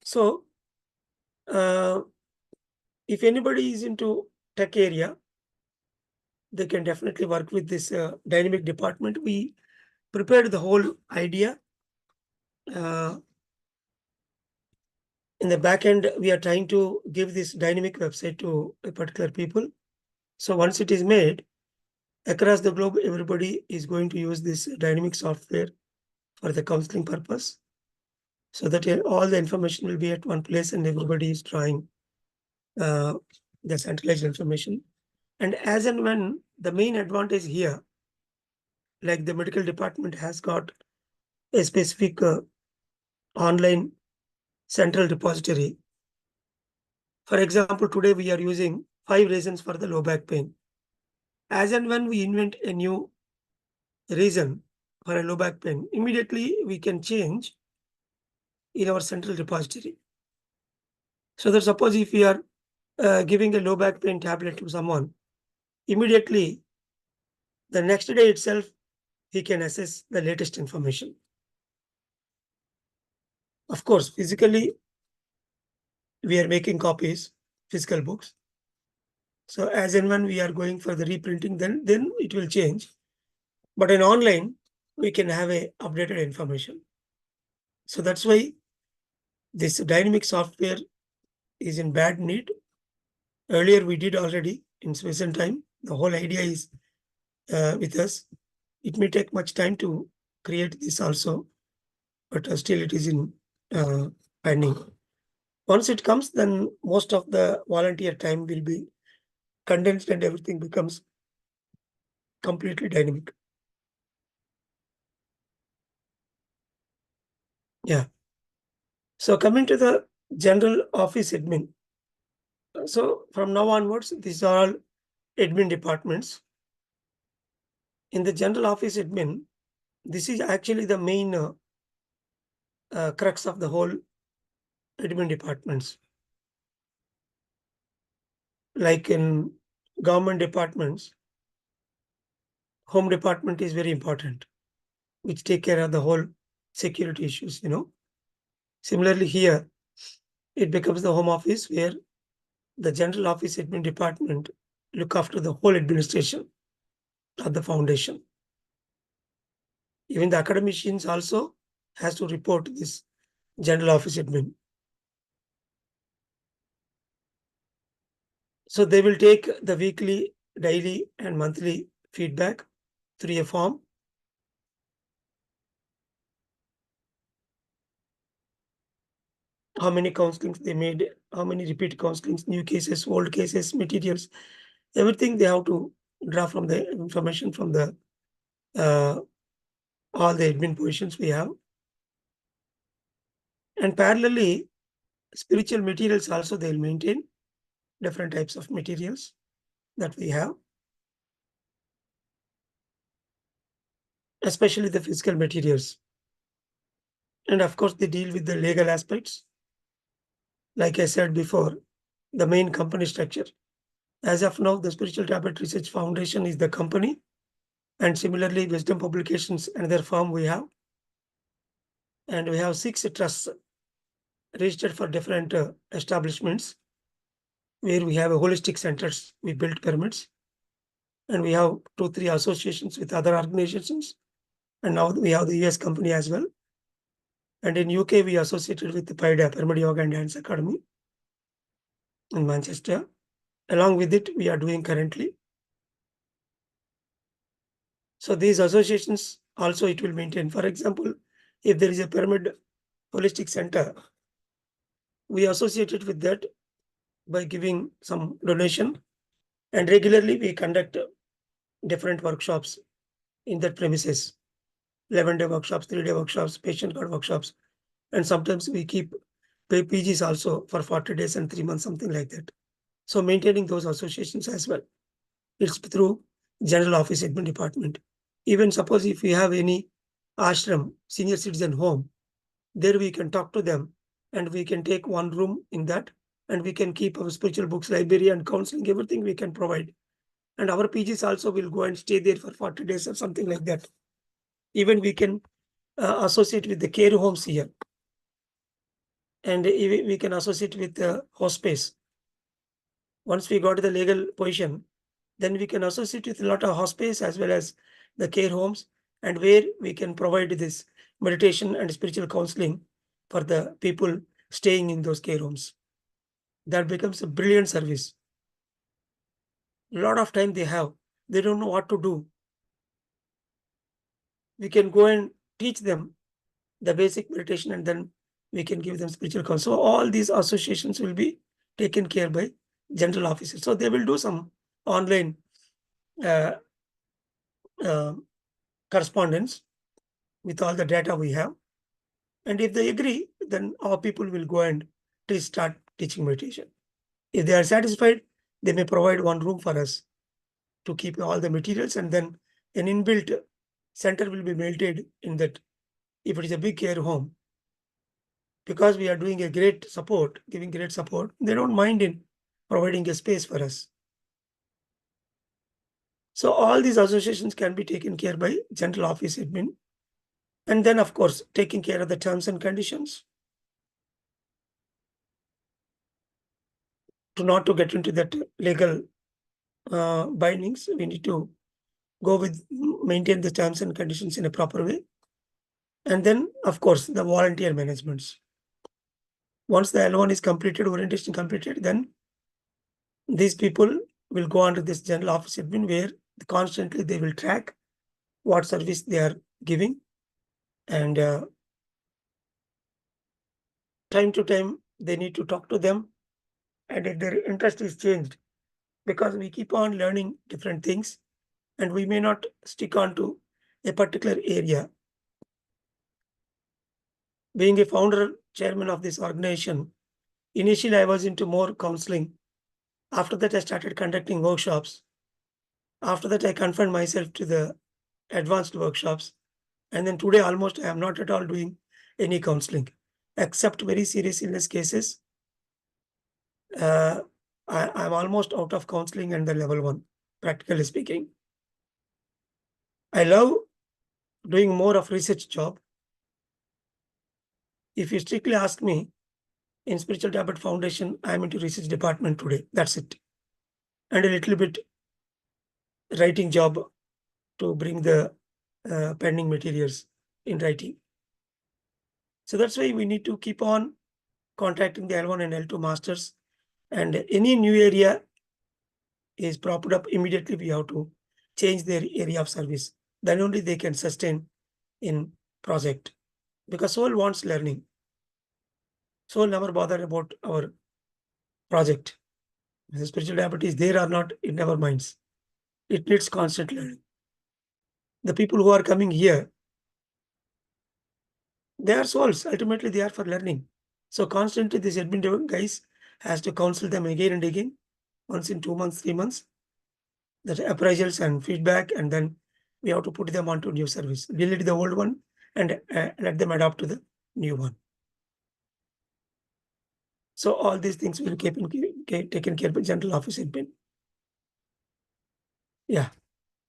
So if anybody is into tech area, they can definitely work with this dynamic department. We prepared the whole idea. In the back end, we are trying to give this dynamic website to a particular people. So once it is made, across the globe, everybody is going to use this dynamic software for the counseling purpose, so that all the information will be at one place and everybody is trying the centralized information. And as and when the main advantage here, like the medical department has got a specific online central repository. For example, today we are using 5 reasons for the low back pain. As and when we invent a new reason for a low back pain, immediately we can change in our central repository. So that suppose if we are giving a low back pain tablet to someone, immediately the next day itself, he can access the latest information. Of course, physically, we are making copies, physical books. So as and when we are going for the reprinting, then it will change. But in online, we can have a updated information. So that's why this dynamic software is in bad need. Earlier, we did already in space and time. The whole idea is with us. It may take much time to create this also, but still it is in pending. Once it comes, then most of the volunteer time will be condensed and everything becomes completely dynamic. Yeah. So coming to the general office admin. So from now onwards, these are all admin departments. In the general office admin, this is actually the main crux of the whole admin departments. Like in government departments, home department is very important, which take care of the whole security issues, Similarly here, it becomes the home office where the general office admin department look after the whole administration of the foundation. Even the academicians also has to report this general office admin. So they will take the weekly, daily and monthly feedback through a form. How many counselings they made, how many repeat counselings, new cases, old cases, materials, everything they have to draw from the information from the all the admin positions we have. And parallelly, spiritual materials also they'll maintain different types of materials that we have, especially the physical materials. And of course, they deal with the legal aspects. Like I said before, the main company structure. As of now, the Spiritual Tablet Research Foundation is the company. And similarly, Wisdom Publications, another firm we have. And we have 6 trusts registered for different establishments where we have a holistic centers. We built pyramids. And we have 2-3 associations with other organizations. And now we have the US company as well. And in UK, we associated with the PIDA, Pyramid Yoga and Dance Academy in Manchester. Along with it, we are doing currently. So these associations also it will maintain. For example, if there is a pyramid holistic center, we associated with that by giving some donation, and regularly we conduct different workshops in that premises. 11-day workshops, 3-day workshops, patient card workshops, and sometimes we keep PGs also for 40 days and 3 months, something like that. So maintaining those associations as well. It's through general office admin department. Even suppose if we have any ashram, senior citizen home, there we can talk to them and we can take one room in that and we can keep our spiritual books, library and counseling, everything we can provide. And our PGs also will go and stay there for 40 days or something like that. Even we can associate with the care homes here. And even we can associate with the hospice. Once we got the legal position, then we can associate with a lot of hospice as well as the care homes, and where we can provide this meditation and spiritual counseling for the people staying in those care homes. That becomes a brilliant service. A lot of time they have, they don't know what to do. We can go and teach them the basic meditation and then we can give them spiritual counsel. So all these associations will be taken care by general officers. So they will do some online uh, correspondence with all the data we have. And if they agree, then our people will go and start teaching meditation. If they are satisfied, they may provide one room for us to keep all the materials, and then an inbuilt center will be maintained in that. If it is a big care home, because we are doing a great support, giving great support, they don't mind in providing a space for us. So all these associations can be taken care by general office admin. And then, of course, taking care of the terms and conditions. To not to get into that legal bindings, we need to go with maintain the terms and conditions in a proper way. And then, of course, the volunteer managements. Once the L1 is completed, orientation completed, then these people will go under this general office admin where constantly they will track what service they are giving, and time to time they need to talk to them, and their interest is changed, because we keep on learning different things and we may not stick on to a particular area. Being a founder chairman of this organization, initially I was into more counseling. After that, I started conducting workshops. After that, I confined myself to the advanced workshops. And then today, almost I am not at all doing any counseling, except very serious illness cases. I'm almost out of counseling and the level 1, practically speaking. I love doing more of research job. If you strictly ask me, in Spiritual Tablet Foundation, I'm into research department today. That's it. And a little bit writing job to bring the pending materials in writing. So that's why we need to keep on contacting the L1 and L2 masters, and any new area is propped up, immediately we have to change their area of service. Then only they can sustain in project, because soul wants learning. Soul never bother about our project. The spiritual habit is there or not in our minds. It needs constant learning. The people who are coming here, they are souls. Ultimately, they are for learning. So constantly, this admin guys has to counsel them again and again, once in 2 months, 3 months, that appraisals and feedback, and then we have to put them onto new service, delete the old one, and let them adapt to the new one. So all these things will be taken care by general office admin. Yeah,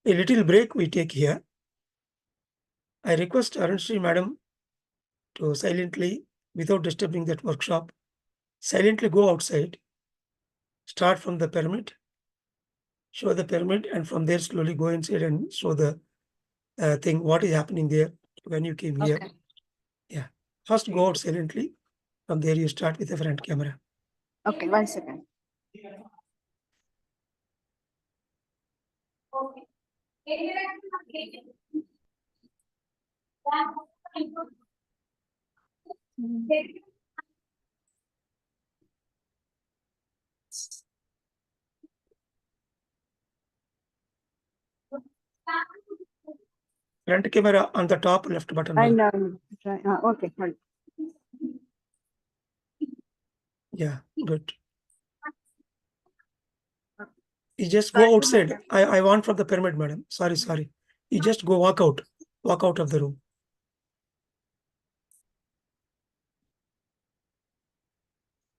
a little break we take here. I request Arunshri Madam to silently, without disturbing that workshop, silently go outside, start from the pyramid, show the pyramid, and from there slowly go inside and show the thing, what is happening there when you came here. Okay. Yeah, first go out silently. From there you start with the front camera. Okay, 1 second. Front camera on the top left button. I ma'am. know. Okay, hold. Yeah, good. You just go outside. I want from the pyramid, madam. Sorry. You just go walk out of the room.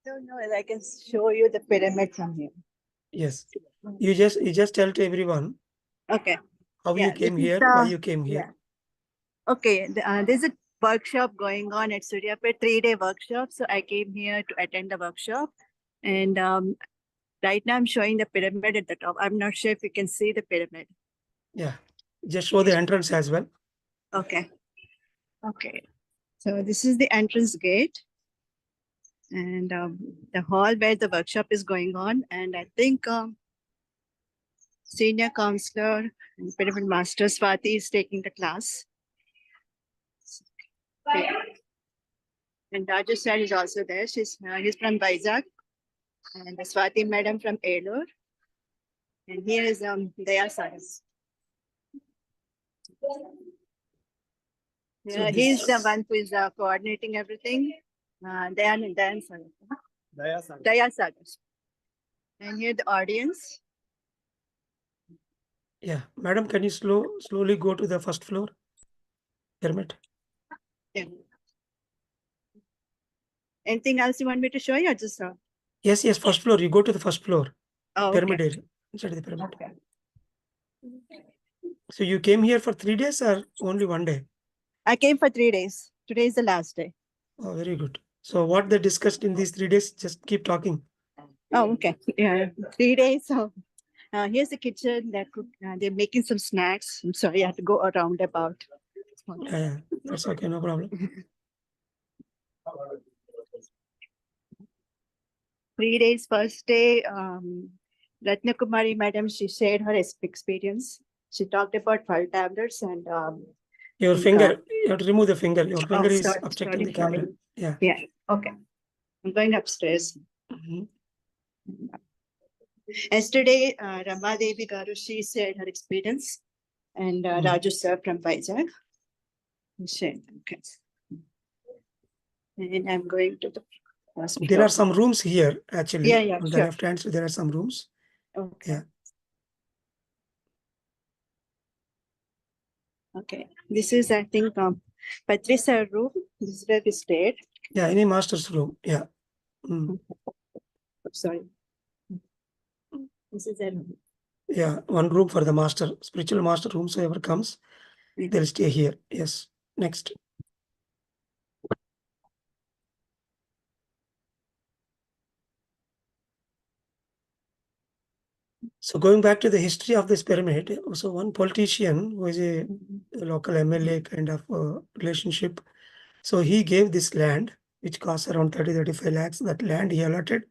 Don't know whether I can show you the pyramid from here. Yes. You just tell to everyone Okay. how Yeah, you came this is here, why you came here. Yeah. Okay, there's a workshop going on at Suryapet, 3-day workshop. So I came here to attend the workshop. And right now I'm showing the pyramid at the top. I'm not sure if you can see the pyramid. Yeah. Just show the entrance as well. Okay. Okay. So this is the entrance gate. And the hall where the workshop is going on. And I think senior counselor and pyramid master Swati is taking the class. Okay. And Rajesh sir is also there. He's from Vizag. And the Swati madam from Elur. And here is Daya Saras. He's the one who is coordinating everything. Dayan Saras. Daya Saras. And here the audience. Yeah. Madam, can you slowly go to the first floor? Pyramid. Yeah. Anything else you want me to show you or just Yes, first floor. You go to the first floor. Oh, Pyramid okay. area. Inside the pyramid. Okay. So you came here for 3 days or only 1 day? I came for 3 days. Today is the last day. Oh, very good. So what they discussed in these 3 days, just keep talking. Oh, okay. Yeah, 3 days. So here's the kitchen. They're making some snacks. I'm sorry, I have to go around about. Yeah, that's okay, no problem. 3 days. First day, Ratna Kumari madam, she shared her experience. She talked about 12 tablets and Your finger, you have to remove the finger. Your finger is sorry, obstructing the sorry. camera. Yeah. Yeah. Okay. I'm going upstairs. Mhm. Yesterday, Rama Devi Garu, she shared her experience, and Raju sir from Vizag, he shared. Okay. And I'm going to the first There floor. are some rooms here, actually. Yeah, yeah, On the sure. left hand side, there are some rooms. Okay. Yeah. Okay. This is, I think, Patri sir room. This is where we stayed. Yeah, any master's room. Yeah. Mm. Sorry. This is a room. Yeah, one room for the master, spiritual master room. So whoever comes, Yeah. they'll stay here. Yes. Next. So going back to the history of this pyramid, so one politician who is a local MLA kind of relationship, so he gave this land, which costs around 30-35 lakhs. That land he allotted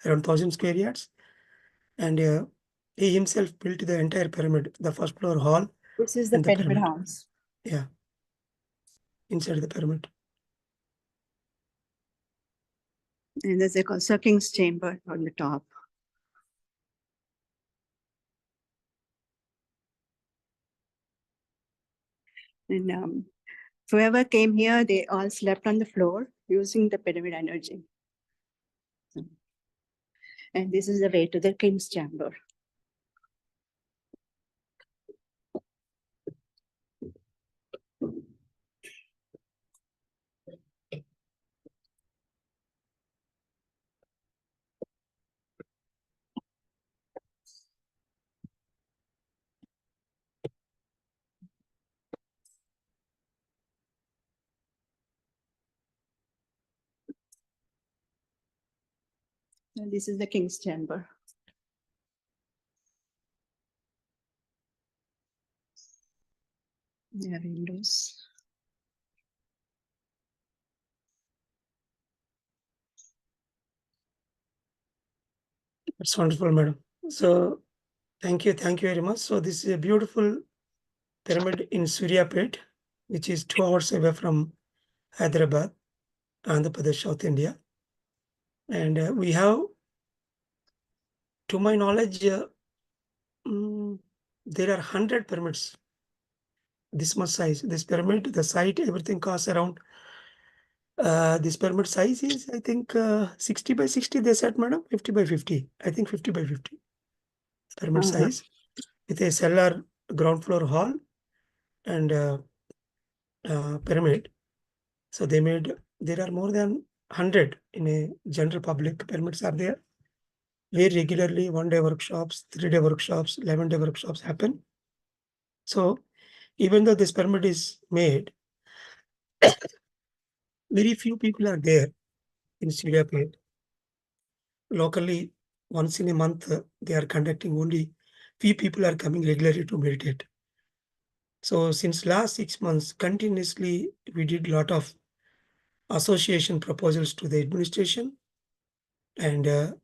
around 1,000 square yards, and he himself built the entire pyramid, the first floor hall. This is the and the pyramid pyramid. house. Yeah, inside the pyramid. And there's also King's Chamber on the top. And whoever came here, they all slept on the floor using the pyramid energy. And this is the way to the King's Chamber. And this is the King's Chamber. There are windows. That's wonderful, madam. So thank you very much. So this is a beautiful pyramid in Suryapet, which is 2 hours away from Hyderabad, Andhra Pradesh, South India. And we have, to my knowledge, there are 100 pyramids this much size. This pyramid, the site, everything costs around, this pyramid size is, I think, 60 by 60, they said, madam, 50 by 50. I think 50 by 50. Pyramid size with a cellar, ground floor hall, and pyramid. So they made, there are more than 100 in a general public. Pyramids are there, where regularly 1-day workshops, 3-day workshops, 11-day workshops happen. So even though this pyramid is made, very few people are there in Suryapet. Locally, once in a month, they are conducting, only few people are coming regularly to meditate. So since last 6 months, continuously, we did lot of association proposals to the administration, and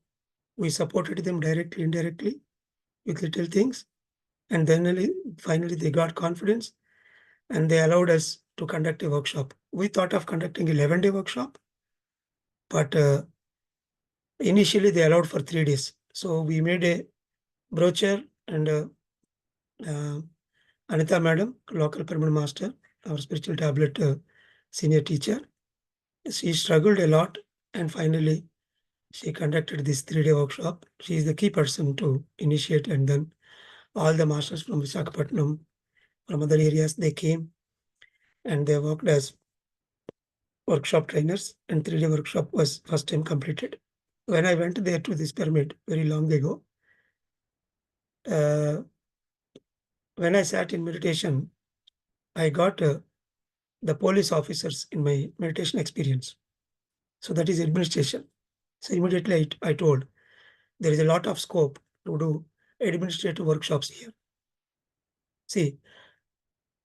we supported them directly, indirectly with little things. And then finally they got confidence and they allowed us to conduct a workshop. We thought of conducting a 11-day workshop, but initially they allowed for 3 days. So we made a brochure, and Anita madam, local pyramid master, our spiritual tablet senior teacher, she struggled a lot, and finally she conducted this 3-day workshop. She is the key person to initiate, and then all the masters from Visakhapatnam, from other areas, they came and they worked as workshop trainers, and 3-day workshop was first time completed. When I went there to this pyramid very long ago, when I sat in meditation, I got the police officers in my meditation experience. So that is administration. So immediately I told, there is a lot of scope to do administrative workshops here. See,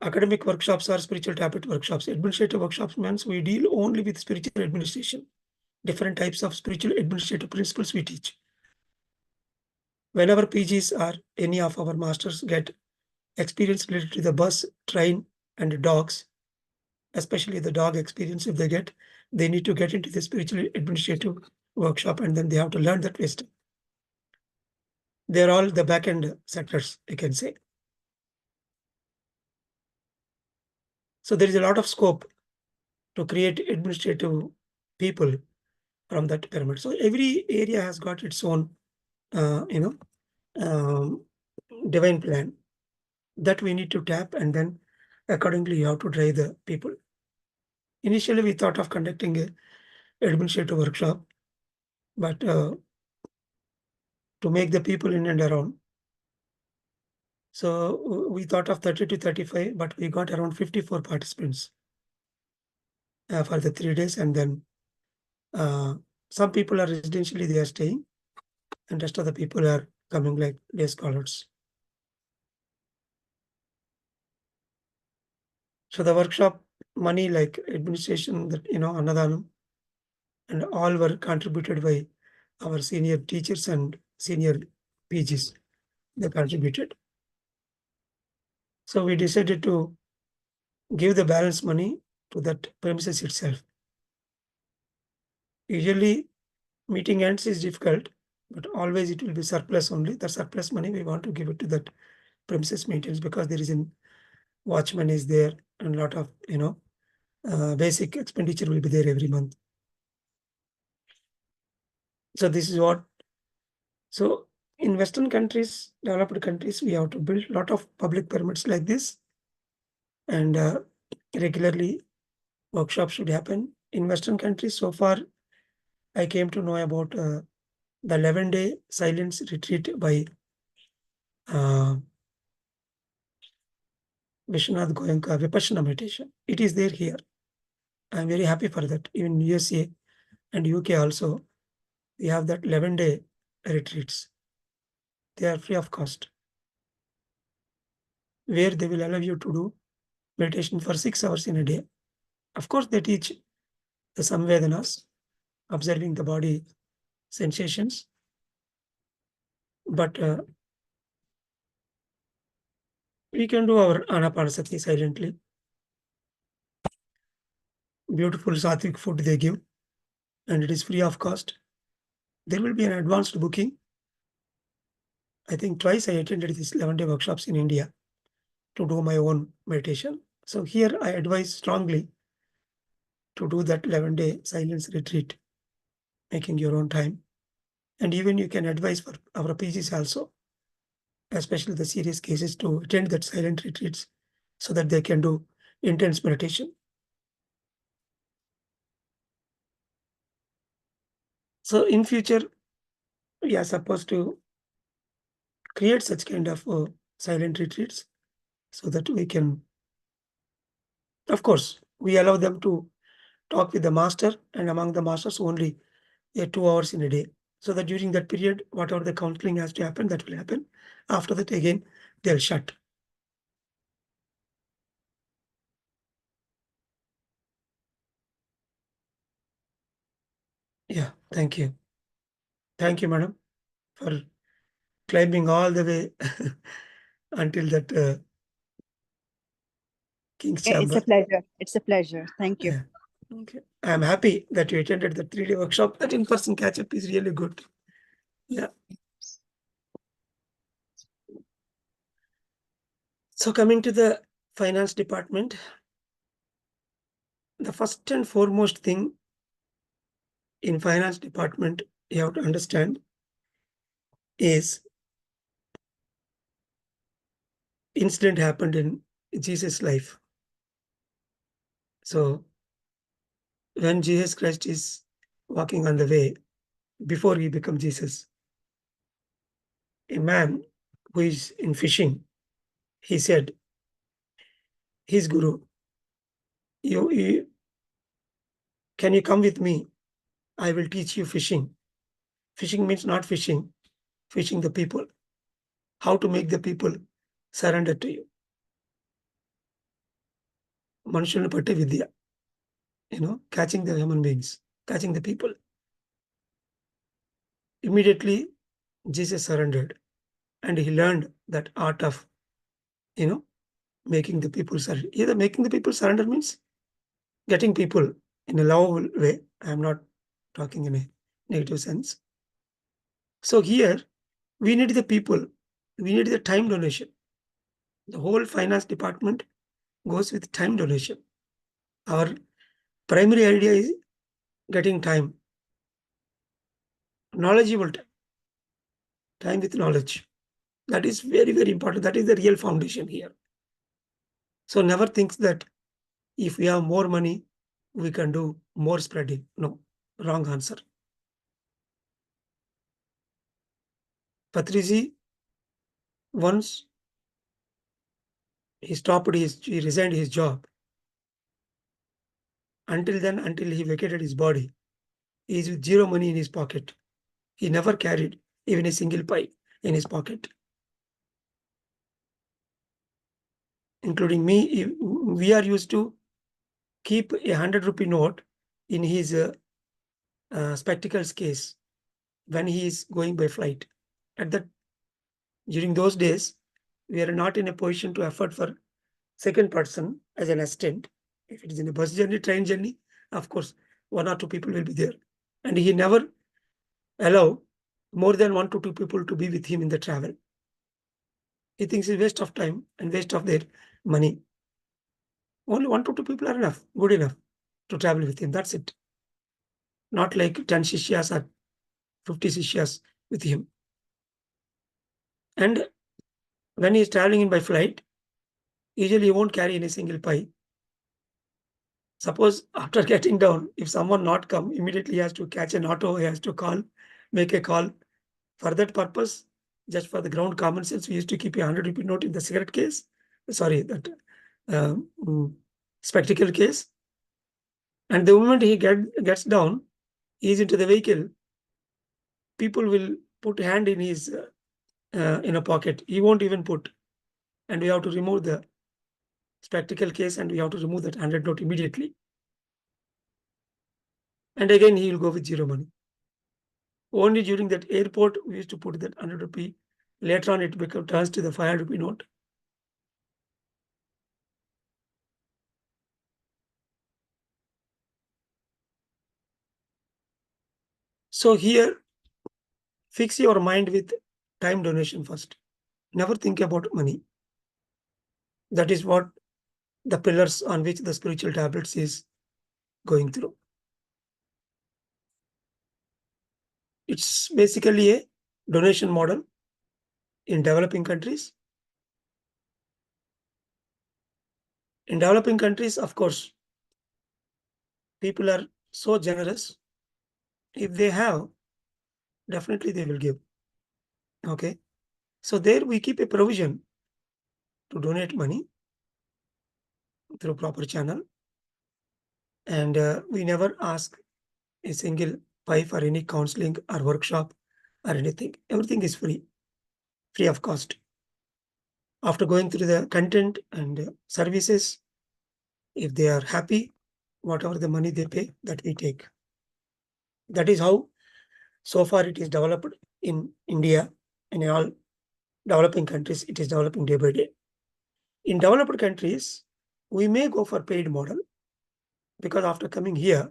academic workshops are spiritual tablet workshops. Administrative workshops means we deal only with spiritual administration. Different types of spiritual administrative principles we teach. Whenever PGs or any of our masters get experience related to the bus, train, and dogs, especially the dog experience, if they need to get into the spiritual administrative workshop, and then they have to learn that wisdom. They're all the back-end sectors, you can say. So there is a lot of scope to create administrative people from that pyramid. So every area has got its own, divine plan that we need to tap, and then accordingly you have to drive the people. Initially, we thought of conducting a administrative workshop, but to make the people in and around. So we thought of 30 to 35, but we got around 54 participants for the 3 days, and then some people are residentially, they are staying, and rest of the people are coming like day scholars. So the workshop money, like administration, that Annadanam, and all were contributed by our senior teachers and senior PGs. They contributed. So we decided to give the balance money to that premises itself. Usually meeting ends is difficult, but always it will be surplus only. The surplus money we want to give it to that premises maintenance, because there is a watchman is there, and a lot of basic expenditure will be there every month. So this is what. So in Western countries, developed countries, we have to build a lot of public pyramids like this, and regularly workshops should happen. In Western countries, so far, I came to know about the 11-day silence retreat by Vishwanath Goenka, Vipassana meditation. It is there here. I'm very happy for that. Even USA and UK also, we have that 11-day retreats. They are free of cost, where they will allow you to do meditation for 6 hours in a day. Of course, they teach the samvedanas, observing the body sensations, but we can do our anapanasati silently. Beautiful sattvic food they give, and it is free of cost. There will be an advanced booking. I think twice I attended these 11-day workshops in India to do my own meditation. So here I advise strongly to do that 11-day silence retreat, making your own time. And even you can advise for our PGs also, especially the serious cases, to attend that silent retreats so that they can do intense meditation. So in future, we are supposed to create such kind of silent retreats so that we can, of course, we allow them to talk with the master, and among the masters only 2 hours in a day. So that during that period, whatever the counseling has to happen, that will happen. After that, again, they'll shut. Yeah, thank you. Thank you, madam, for climbing all the way until that King's It's Chamber. a pleasure. It's a pleasure. Thank you. Yeah. Okay. I'm happy that you attended the 3-day workshop. That in-person catch-up is really good. Yeah. So coming to the finance department, the first and foremost thing in finance department you have to understand is incident happened in Jesus' life. So when Jesus Christ is walking on the way, before he became Jesus, a man who is in fishing, he said, his guru, you can you come with me? I will teach you fishing. Fishing means not fishing the people. How to make the people surrender to you. Manushyanu Patti Vidya. Catching the human beings, catching the people. Immediately, Jesus surrendered, and he learned that art of, making the people surrender. Either making the people surrender means getting people in a lovable way. I'm not talking in a negative sense. So here, we need the people, we need the time donation. The whole finance department goes with time donation. Our primary idea is getting time, knowledgeable time, time with knowledge. That is very, very important. That is the real foundation here. So never thinks that if we have more money, we can do more spreading. No, wrong answer. Patriji, once he resigned his job. Until then, until he vacated his body, he is with zero money in his pocket. He never carried even a single pie in his pocket. Including me, we are used to keep a 100 rupee note in his spectacles case when he is going by flight. During those days, we are not in a position to afford for second person as an assistant. If it is in a bus journey, train journey, of course, 1 or 2 people will be there. And he never allow more than 1 to 2 people to be with him in the travel. He thinks it's waste of time and waste of their money. Only 1 to 2 people are enough, good enough to travel with him. That's it. Not like 10 shishyas or 50 shishyas with him. And when he is traveling in by flight, usually he won't carry any single pie. Suppose after getting down, if someone not come, immediately he has to catch an auto, he has to call, make a call. For that purpose, just for the ground common sense, we used to keep a 100 rupee note in the cigarette case. Sorry, that spectacle case. And the moment he gets down, he is into the vehicle, people will put hand in his in a pocket. He won't even put. And we have to remove the spectacle case and we have to remove that 100 note immediately. And again, he will go with zero money. Only during that airport, we used to put that 100 rupee. Later on, it turns to the 500 rupee note. So here, fix your mind with time donation first. Never think about money. That is what the pillars on which the spiritual tablets is going through. It's basically a donation model in developing countries. In developing countries, of course, people are so generous. If they have, definitely they will give. Okay. So there we keep a provision to donate money through proper channel. And we never ask a single pie for any counseling or workshop or anything. Everything is free of cost. After going through the content and services, if they are happy, whatever the money they pay, that we take. That is how so far it is developed in India and in all developing countries. It is developing day by day. In developed countries, we may go for paid model because after coming here,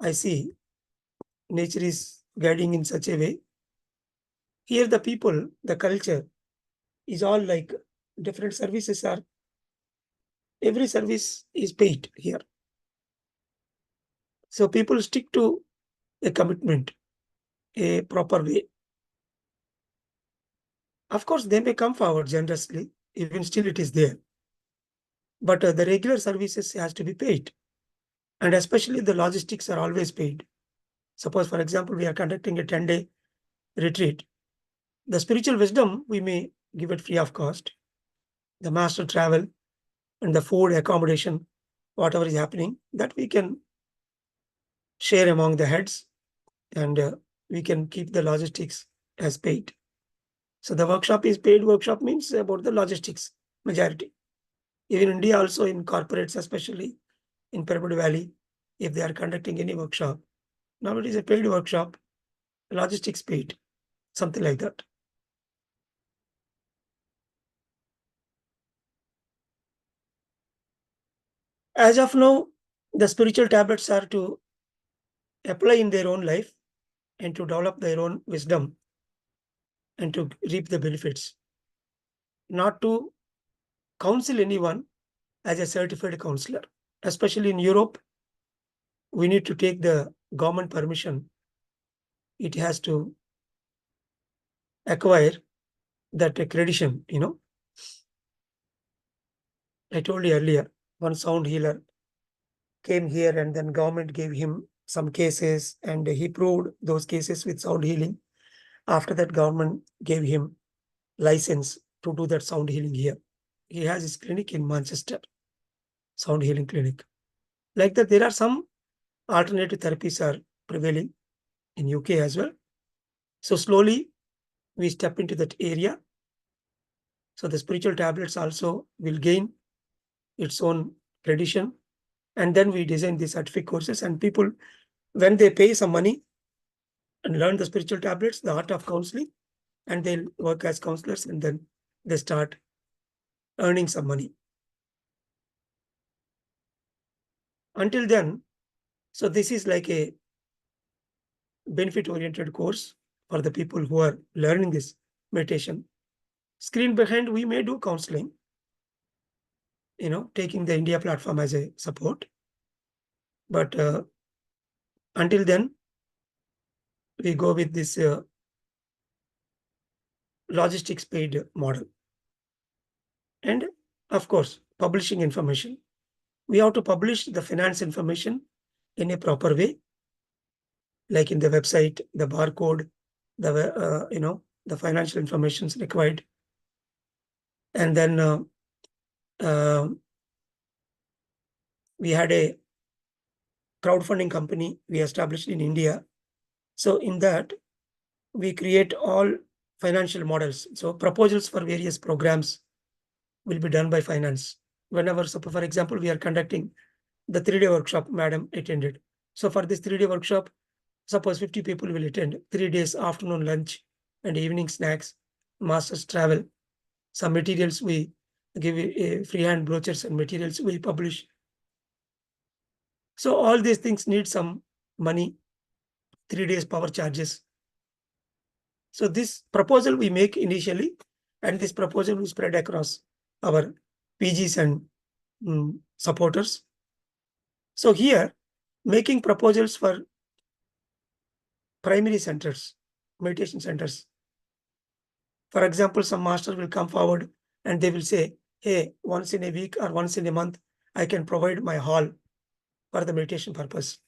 I see nature is guiding in such a way. Here the people, the culture is all like different services are, every service is paid here. So people stick to a commitment, a proper way. Of course, they may come forward generously, even still it is there. But the regular services has to be paid. And especially the logistics are always paid. Suppose, for example, we are conducting a 10-day retreat. The spiritual wisdom, we may give it free of cost. The master travel and the food, accommodation, whatever is happening, that we can share among the heads and we can keep the logistics as paid. So the workshop is paid. Workshop means about the logistics, majority. Even India also in corporates, especially in Pyramid Valley, if they are conducting any workshop, now it is a paid workshop, logistics paid, something like that. As of now, The spiritual tablets are to apply in their own life and to develop their own wisdom and to reap the benefits, not to counsel anyone as a certified counselor. Especially in Europe, we need to take the government permission. It has to acquire that accreditation, I told you earlier, one sound healer came here and then government gave him some cases and he proved those cases with sound healing. After that, government gave him license to do that sound healing here. He has his clinic in Manchester, sound healing clinic. Like that, there are some alternative therapies are prevailing in UK as well. So slowly we step into that area. So the spiritual tablets also will gain its own tradition. And then we design the certificate courses, and people, when they pay some money and learn the spiritual tablets, the art of counseling, and they'll work as counselors, and then they start earning some money. Until then, so this is like a benefit-oriented course for the people who are learning this meditation. Screen behind, we may do counseling, taking the India platform as a support. But until then, we go with this logistics paid model. And of course, publishing information. We have to publish the finance information in a proper way, like in the website, the barcode, the financial information is required. And then we had a crowdfunding company we established in India. So in that, we create all financial models. So proposals for various programs will be done by finance. Whenever, so for example, we are conducting the 3-day workshop, madam attended. So for this 3-day workshop, suppose 50 people will attend, 3 days, afternoon lunch and evening snacks, master's travel. Some materials we give freehand brochures and materials we publish. So all these things need some money, 3 days power charges. So this proposal we make initially, and this proposal we spread across our PGs and supporters. So here, making proposals for primary centers, meditation centers. For example, some master will come forward and they will say, hey, once in a week or once in a month, I can provide my hall for the meditation purpose.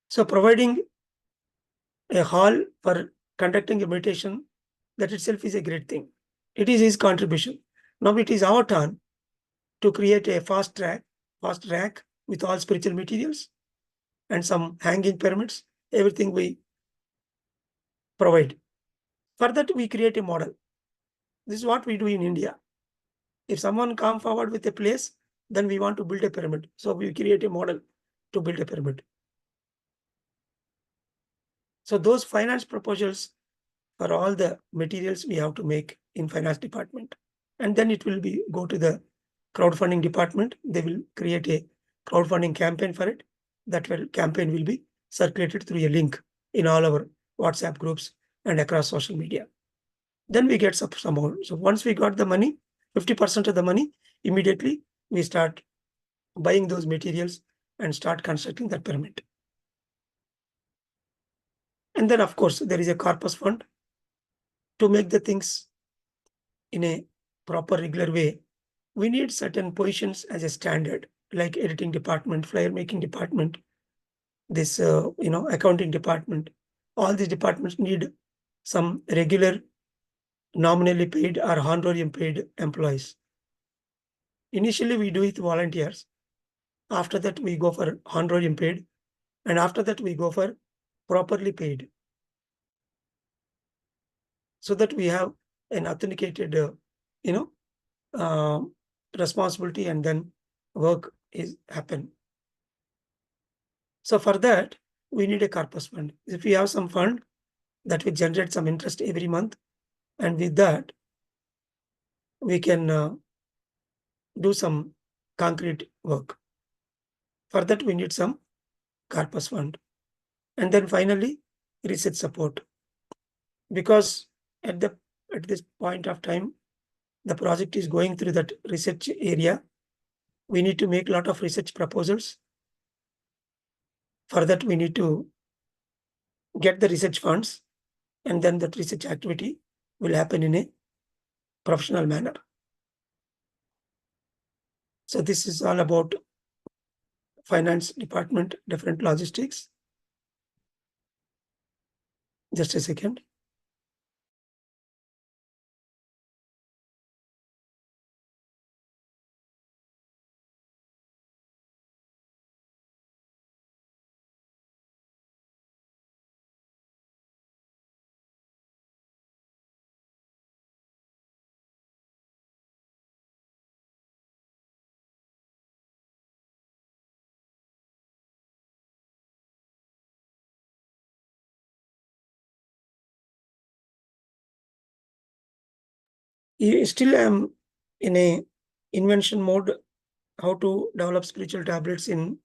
So providing a hall for conducting a meditation, that itself is a great thing. It is his contribution. Now it is our turn to create a fast rack with all spiritual materials and some hanging pyramids, everything we provide. For that, we create a model. This is what we do in India. If someone come forward with a place, then we want to build a pyramid. So we create a model to build a pyramid. So those finance proposals for all the materials we have to make in finance department. And then it will be go to the crowdfunding department. They will create a crowdfunding campaign for it. That campaign will be circulated through a link in all our WhatsApp groups and across social media. Then we get some amount. So once we got the money, 50% of the money, immediately we start buying those materials and start constructing that pyramid. And then, of course, there is a corpus fund to make the things in a proper, regular way. We need certain positions as a standard, like editing department, flyer making department, this, accounting department. All these departments need some regular, nominally paid or honorarium paid employees. Initially, we do it volunteers. After that, we go for honorarium paid. And after that, we go for properly paid. So that we have an authenticated, responsibility, and then work is happen. So for that, we need a corpus fund. If we have some fund that will generate some interest every month, and with that, we can do some concrete work. For that, we need some corpus fund. And then finally, research support. Because at this point of time, the project is going through that research area. We need to make a lot of research proposals. For that, we need to get the research funds, and then that research activity will happen in a professional manner. So this is all about finance department, different logistics. Just a second. You still am in a invention mode, how to develop spiritual tablets in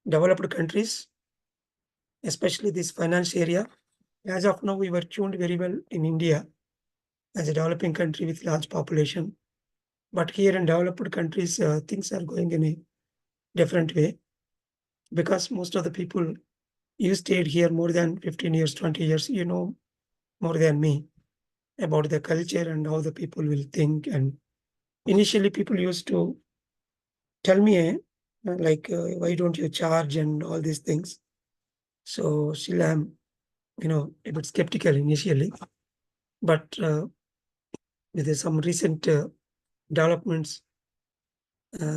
developed countries, especially this finance area. As of now, we were tuned very well in India as a developing country with large population. But here in developed countries, things are going in a different way, because most of the people, you stayed here more than 15 years, 20 years, you know more than me about the culture and how the people will think. And initially, people used to tell me, why don't you charge and all these things. So still I'm, a bit skeptical initially. But with some recent developments,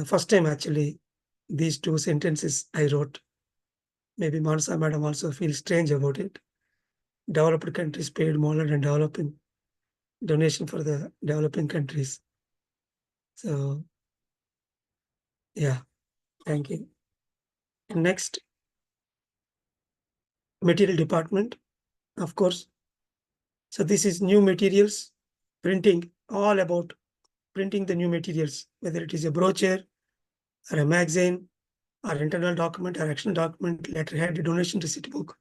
first time actually, these two sentences I wrote. Maybe Mansa Madam also feels strange about it. Developed countries paid more than developing donation for the developing countries. So, yeah, thank you. And next, material department, of course. So this is new materials, printing, all about printing the new materials, whether it is a brochure or a magazine or internal document or action document, letterhead, donation receipt book,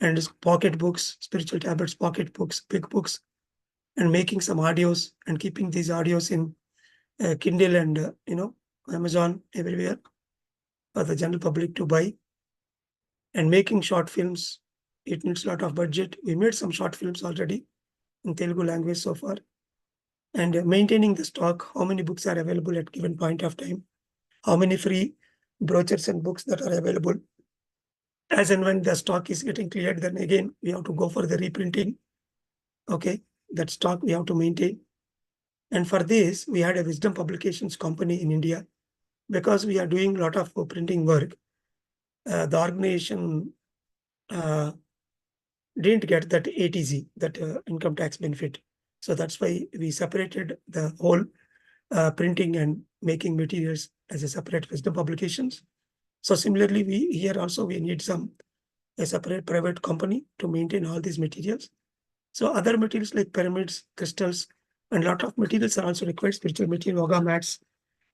and pocket books, spiritual tablets, pocket books, big books, and making some audios and keeping these audios in Kindle and Amazon everywhere for the general public to buy. And making short films, it needs a lot of budget. We made some short films already in Telugu language so far. And maintaining the stock, how many books are available at given point of time, how many free brochures and books that are available. As and when the stock is getting cleared, then again, we have to go for the reprinting. Okay, that stock we have to maintain. And for this, we had a wisdom publications company in India. Because we are doing a lot of printing work, the organization didn't get that ATZ, that income tax benefit. So that's why we separated the whole printing and making materials as a separate wisdom publications. So similarly, we need a separate private company to maintain all these materials. So other materials like pyramids, crystals, and a lot of materials are also required, spiritual material, yoga mats,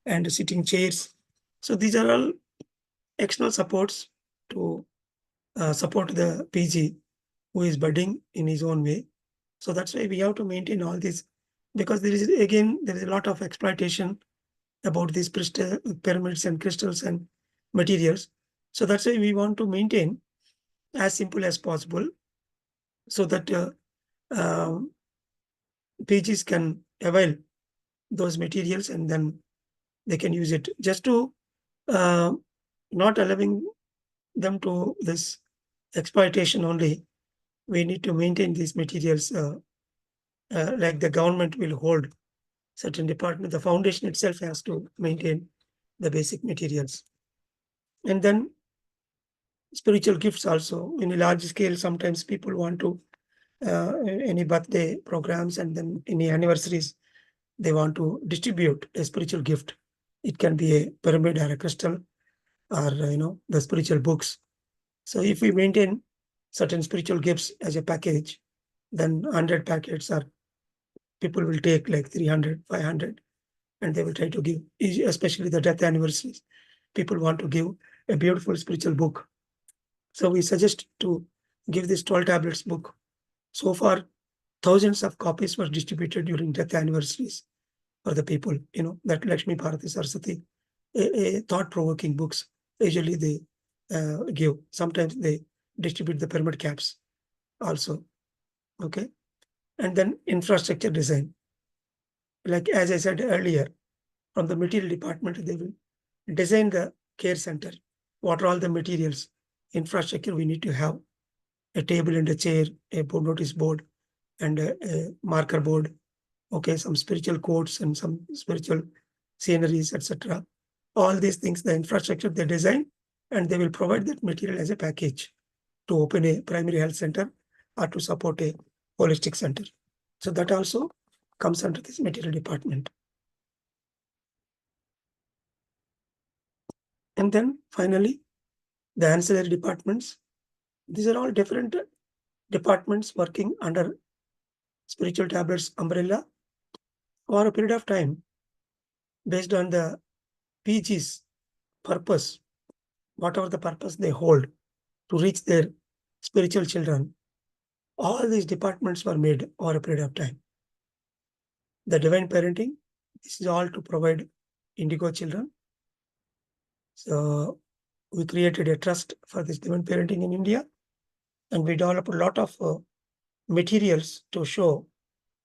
and sitting chairs. So these are all external supports to support the PG who is budding in his own way. So that's why we have to maintain all this, because there is a lot of exploitation about these pyramids and crystals and materials. So that's why we want to maintain as simple as possible, so that PGs can avail those materials and then they can use it, just to not allowing them to this exploitation only. We need to maintain these materials, like the government will hold certain department. The foundation itself has to maintain the basic materials. And then spiritual gifts also in a large scale. Sometimes people want to any birthday programs and then any anniversaries, they want to distribute a spiritual gift. It can be a pyramid or a crystal, or the spiritual books. So if we maintain certain spiritual gifts as a package, then 100 packets, or people will take like 300, 500, and they will try to give, especially the death anniversaries. people want to give a beautiful spiritual book. So we suggest to give this 12 tablets book. So far, thousands of copies were distributed during death anniversaries for the people. That Lakshmi Bharati Saraswati, a thought-provoking books. Usually they give. Sometimes they distribute the pyramid caps also. Okay. And then infrastructure design. Like as I said earlier, from the material department, they will design the care center. What are all the materials, infrastructure we need to have? A table and a chair, a board, notice board, and a marker board. Okay, some spiritual quotes and some spiritual sceneries, etc. All these things, the infrastructure they design, and they will provide that material as a package to open a primary health center or to support a holistic center. So that also comes under this material department. And then finally, the ancillary departments. These are all different departments working under spiritual tablets umbrella for a period of time based on the PG's purpose, whatever the purpose they hold to reach their spiritual children. All these departments were made over a period of time. The divine parenting, this is all to provide indigo children. So we created a trust for this divine parenting in India, and we developed a lot of materials to show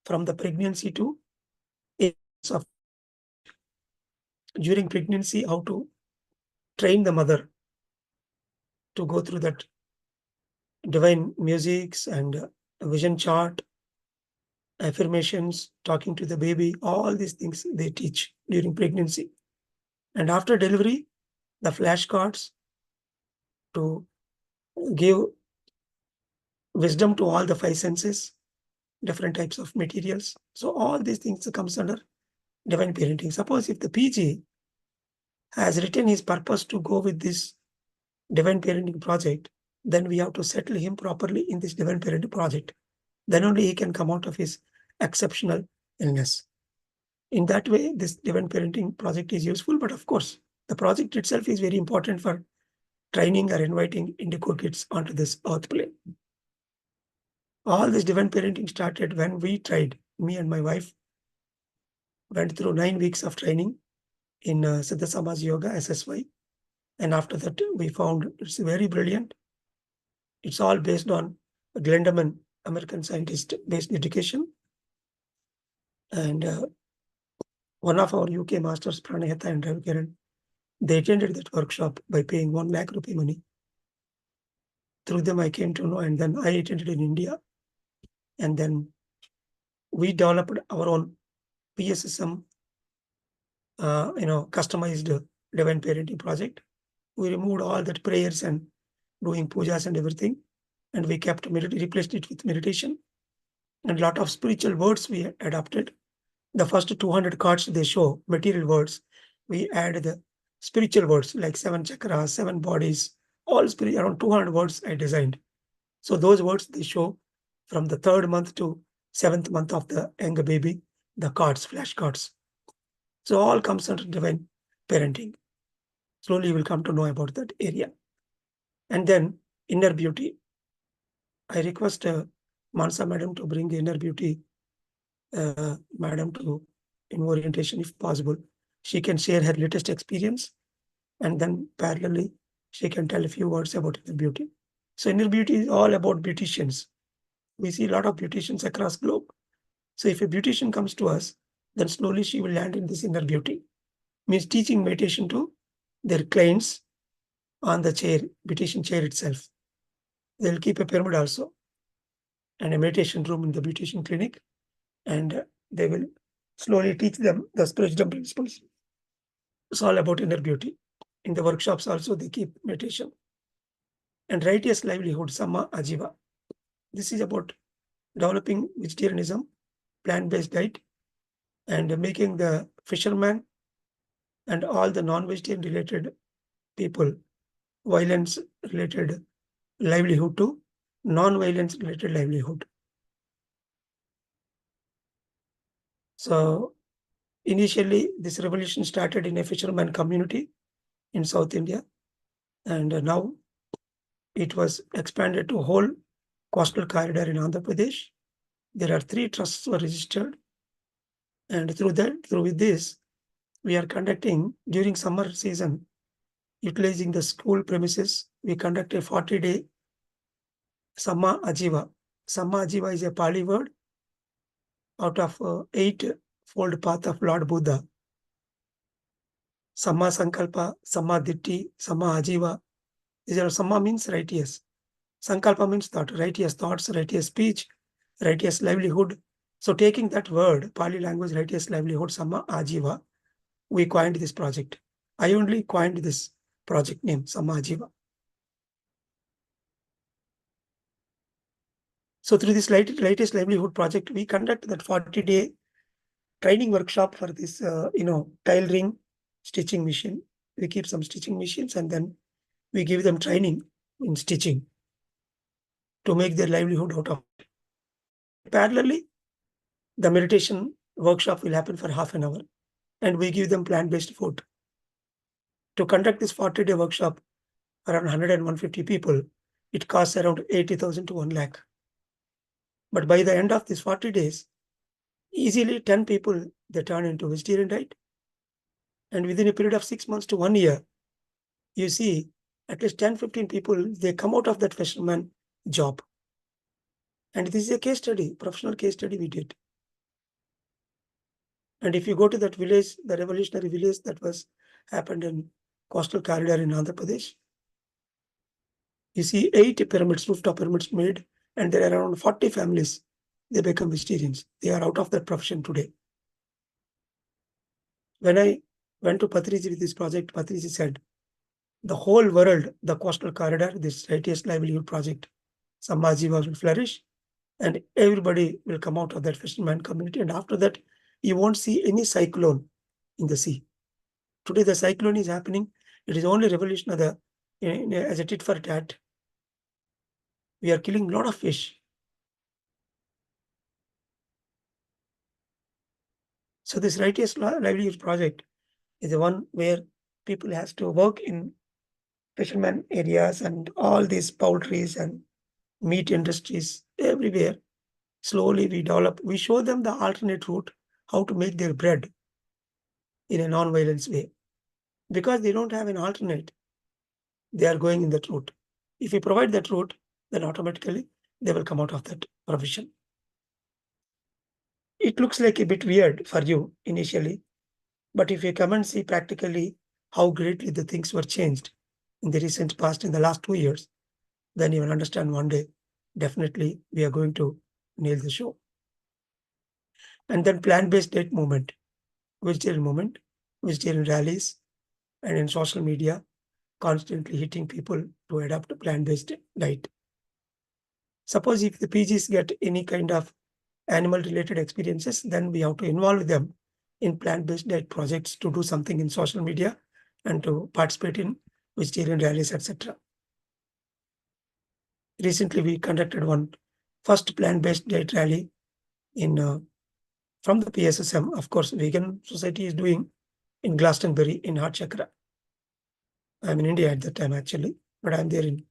from the pregnancy to of during pregnancy, how to train the mother to go through that divine musics and vision chart, affirmations, talking to the baby, all these things they teach during pregnancy. And after delivery, the flashcards to give wisdom to all the five senses, different types of materials. So all these things comes under divine parenting. Suppose if the PG has written his purpose to go with this divine parenting project, then we have to settle him properly in this divine parenting project. Then only he can come out of his exceptional illness. In that way, this divine parenting project is useful, but of course, the project itself is very important for training or inviting indigo kids onto this earth plane. All this divine parenting started when we tried, me and my wife went through 9 weeks of training in Siddha Samaj Yoga, SSY. And after that, we found it's very brilliant. It's all based on Glendeman, American scientist-based education. And one of our UK masters, Pranayata and Ravikiran, they attended that workshop by paying 1 lakh rupee money. Through them, I came to know, and then I attended in India. And then we developed our own PSSM, customized divine parenting project. We removed all that prayers and doing pujas and everything, and we kept replaced it with meditation, and a lot of spiritual words we adopted. The first 200 cards they show material words. We add the spiritual words like 7 chakras, 7 bodies, all spirit, around 200 words I designed. So those words they show from the 3rd month to 7th month of the younger baby, the cards, flashcards. So all comes under divine parenting. Slowly you will come to know about that area. And then inner beauty. I request Mansa madam to bring inner beauty madam to in orientation if possible. She can share her latest experience, and then parallelly she can tell a few words about inner beauty. So inner beauty is all about beauticians. We see a lot of beauticians across globe. So if a beautician comes to us, then slowly she will land in this inner beauty. Means teaching meditation to their clients on the chair, beautician chair itself. They'll keep a pyramid also and a meditation room in the beautician clinic, and they will slowly teach them the spiritual principles. It's all about inner beauty. In the workshops also, they keep meditation. And righteous livelihood, Samma Ajiva. This is about developing vegetarianism, plant-based diet, and making the fisherman and all the non-vegetarian related people violence-related livelihood to non-violence related livelihood. So initially, this revolution started in a fisherman community in South India. And now it was expanded to whole coastal corridor in Andhra Pradesh. There are 3 trusts were registered. And through this, we are conducting during summer season, utilizing the school premises, we conduct a 40-day Samma Ajiva. Samma Ajiva is a Pali word out of 8-fold path of Lord Buddha. Samma Sankalpa, Samma Ditti, Samma Ajiva. These are Samma means righteous. Sankalpa means thought, righteous thoughts, righteous speech, righteous livelihood. So taking that word, Pali language, righteous livelihood, Samma Ajiva, we coined this project. I only coined this project name, Samma Ajiva. So through this latest livelihood project, we conduct that 40-day training workshop for this, tailoring stitching machine. We keep some stitching machines and then we give them training in stitching to make their livelihood out of it. Parallelly, the meditation workshop will happen for half an hour and we give them plant-based food. To conduct this 40-day workshop, around 150 people, it costs around 80,000 to 1 lakh. But by the end of these 40 days, easily 10 people, they turn into vegetarian diet. And within a period of 6 months to 1 year, you see at least 10-15 people, they come out of that fisherman job. And this is a case study, professional case study we did. And if you go to that village, the revolutionary village that was happened in coastal corridor in Andhra Pradesh, you see 8 pyramids, rooftop pyramids made, and there are around 40 families. They become vegetarians. They are out of that profession today. When I went to Patriji with this project, Patriji said, the whole world, the coastal corridor, this righteous livelihood project, Sammajiva will flourish and everybody will come out of that fisherman community. And after that, you won't see any cyclone in the sea. Today, the cyclone is happening. It is only revolution as a tit for tat. We are killing a lot of fish. So this righteous livelihood project is the one where people has to work in fisherman areas and all these poultries and meat industries everywhere. Slowly we show them the alternate route, how to make their bread in a non-violence way. Because they don't have an alternate, they are going in that route. If we provide that route, then automatically they will come out of that profession. It looks like a bit weird for you initially, but if you come and see practically how greatly the things were changed in the recent past, in the last 2 years, then you will understand one day, definitely we are going to nail the show. And then plant-based diet movement, vegetarian rallies, and in social media, constantly hitting people to adopt a plant-based diet. Suppose if the PGs get any kind of animal-related experiences, then we have to involve them in plant-based diet projects to do something in social media and to participate in vegetarian rallies, etc. Recently, we conducted one first plant-based diet rally in from the PSSM. Of course, Vegan Society is doing in Glastonbury in Heart Chakra. I'm in India at that time actually, but I'm there in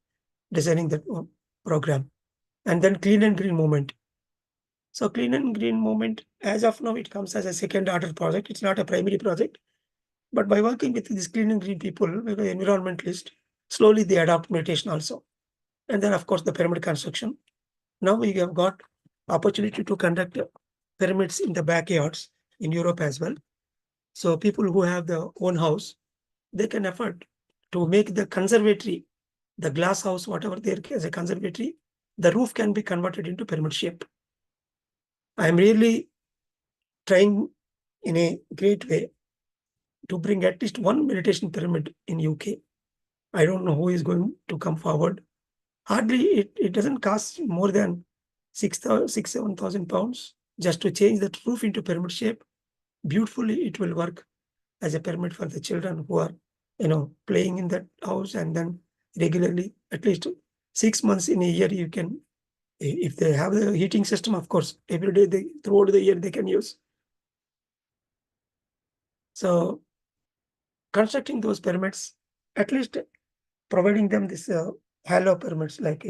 designing that program. And then Clean and Green Movement. So Clean and Green Movement, as of now, it comes as a second order project. It's not a primary project. But by working with these Clean and Green people, with the environmentalist, slowly they adopt meditation also. And then, of course, the pyramid construction. Now we have got opportunity to conduct pyramids in the backyards in Europe as well. So people who have their own house, they can afford to make the conservatory, the glass house, whatever there is a conservatory, the roof can be converted into pyramid shape. I am really trying in a great way to bring at least one meditation pyramid in UK. I don't know who is going to come forward. Hardly it doesn't cost more than 7,000 pounds just to change that roof into pyramid shape. Beautifully, it will work as a pyramid for the children who are, playing in that house, and then regularly, at least 6 months in a year, you can, if they have the heating system, of course, every day throughout the year they can use. So constructing those pyramids at least providing them this halo pyramids, like,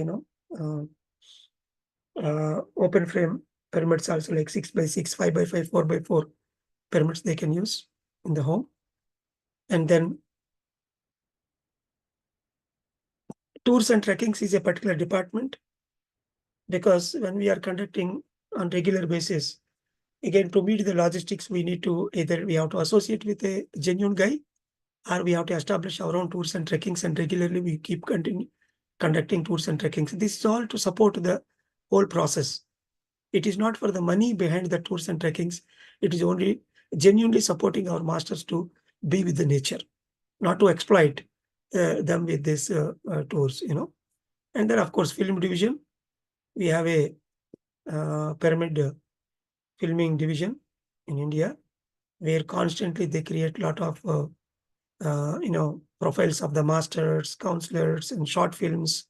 open frame pyramids also, like 6x6, 5x5, 4x4 pyramids they can use in the home. And then tours and trekkings is a particular department, because when we are conducting on regular basis, again, to meet the logistics, we need to either we have to associate with a genuine guy, or we have to establish our own tours and trekkings, and regularly we keep conducting tours and trekkings. This is all to support the whole process. It is not for the money behind the tours and trekkings. It is only genuinely supporting our masters to be with the nature, not to exploit them with these tours, And then, of course, film division. We have a pyramid filming division in India, where constantly they create a lot of profiles of the masters, counselors, and short films,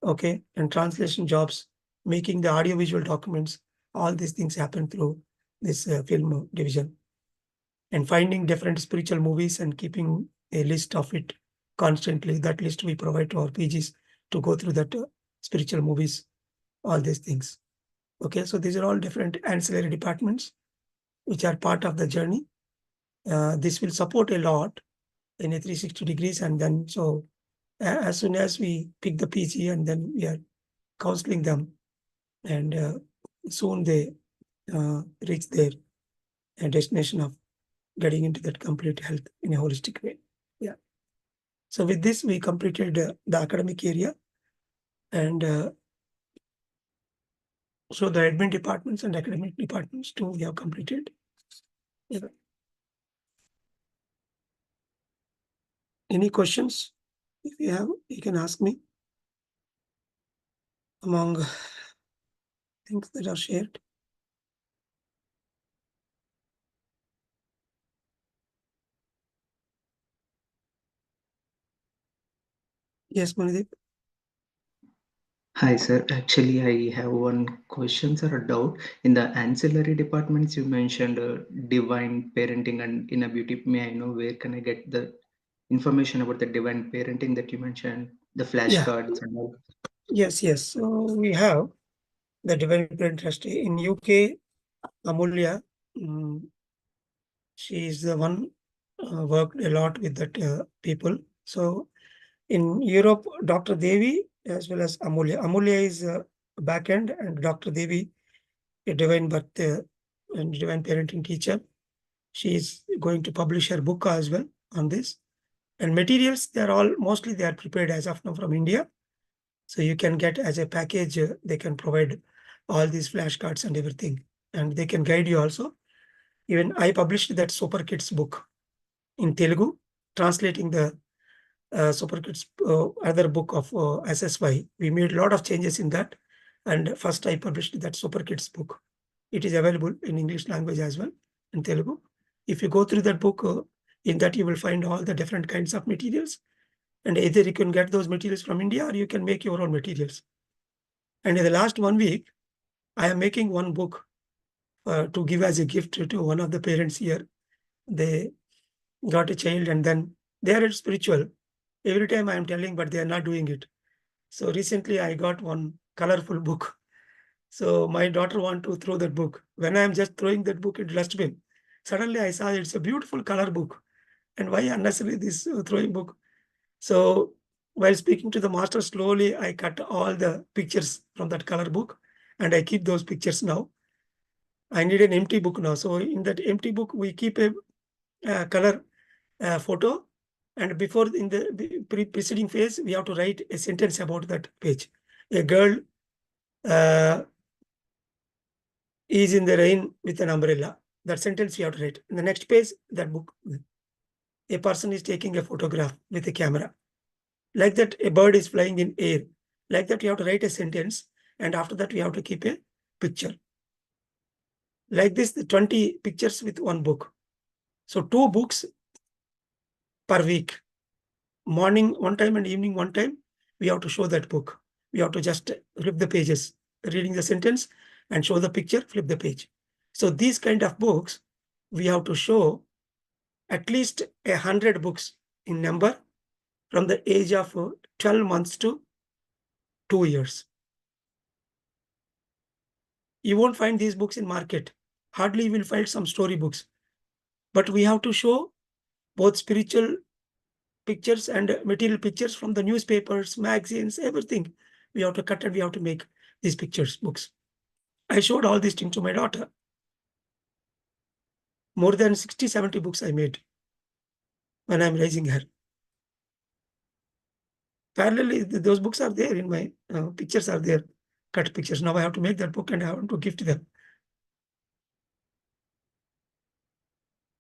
okay, and translation jobs, making the audiovisual documents. All these things happen through this film division. And finding different spiritual movies and keeping a list of it constantly. That list we provide to our PGs to go through that spiritual movies, all these things. Okay, so these are all different ancillary departments which are part of the journey. This will support a lot in a 360 degrees. And then, so as soon as we pick the PG, and then we are counseling them, and soon they reach their destination of getting into that complete health in a holistic way. Yeah. So with this, we completed the academic area, and so the admin departments and academic departments too, we have completed. Yeah. Any questions? If you have, you can ask me among things that are shared. Yes, Mandeep. Hi, sir. Actually, I have one question or a doubt. In the ancillary departments, you mentioned divine parenting and inner beauty. May I know where can I get the information about the divine parenting that you mentioned, the flashcards and all? Yes. So we have the Divine Parent Trust in UK. Amulya, she is the one worked a lot with that people. So in Europe, Dr. Devi as well as Amulya. Amulya is back end, and Dr. Devi, a divine birth and divine parenting teacher. She is going to publish her book as well on this. And materials, they are prepared as of now from India. So you can get as a package, they can provide all these flashcards and everything, and they can guide you also. Even I published that Super Kids book in Telugu, translating the Super Kids other book of SSY. We made a lot of changes in that, and first I published that Super Kids book. It is available in English language as well, in Telugu. If you go through that book, in that you will find all the different kinds of materials, and either you can get those materials from India, or you can make your own materials. And in the last 1 week, I am making one book to give as a gift to one of the parents here. They got a child, and then they are spiritual. Every time I am telling, but they are not doing it. So recently I got one colorful book. So my daughter want to throw that book. When I am just throwing that book in dustbin, suddenly I saw it's a beautiful color book. And why unnecessarily this throwing book? So while speaking to the master, slowly I cut all the pictures from that color book, and I keep those pictures now. I need an empty book now. So in that empty book, we keep a color photo, and before in the preceding phase, we have to write a sentence about that page. A girl is in the rain with an umbrella. That sentence we have to write. In the next page, that book, a person is taking a photograph with a camera. Like that, a bird is flying in air. Like that, you have to write a sentence, and after that, we have to keep a picture. Like this, the 20 pictures with one book. So 2 books per week. Morning one time and evening one time, we have to show that book. We have to just flip the pages, reading the sentence and show the picture, flip the page. So these kind of books, we have to show at least 100 books in number from the age of 12 months to 2 years. You won't find these books in market. Hardly you will find some story books. But we have to show both spiritual pictures and material pictures from the newspapers, magazines, everything. We have to cut and we have to make these pictures, books. I showed all these things to my daughter. More than 60, 70 books I made when I'm raising her. Parallelly, those books are there in my pictures are there, cut pictures. Now I have to make that book and I want to gift them.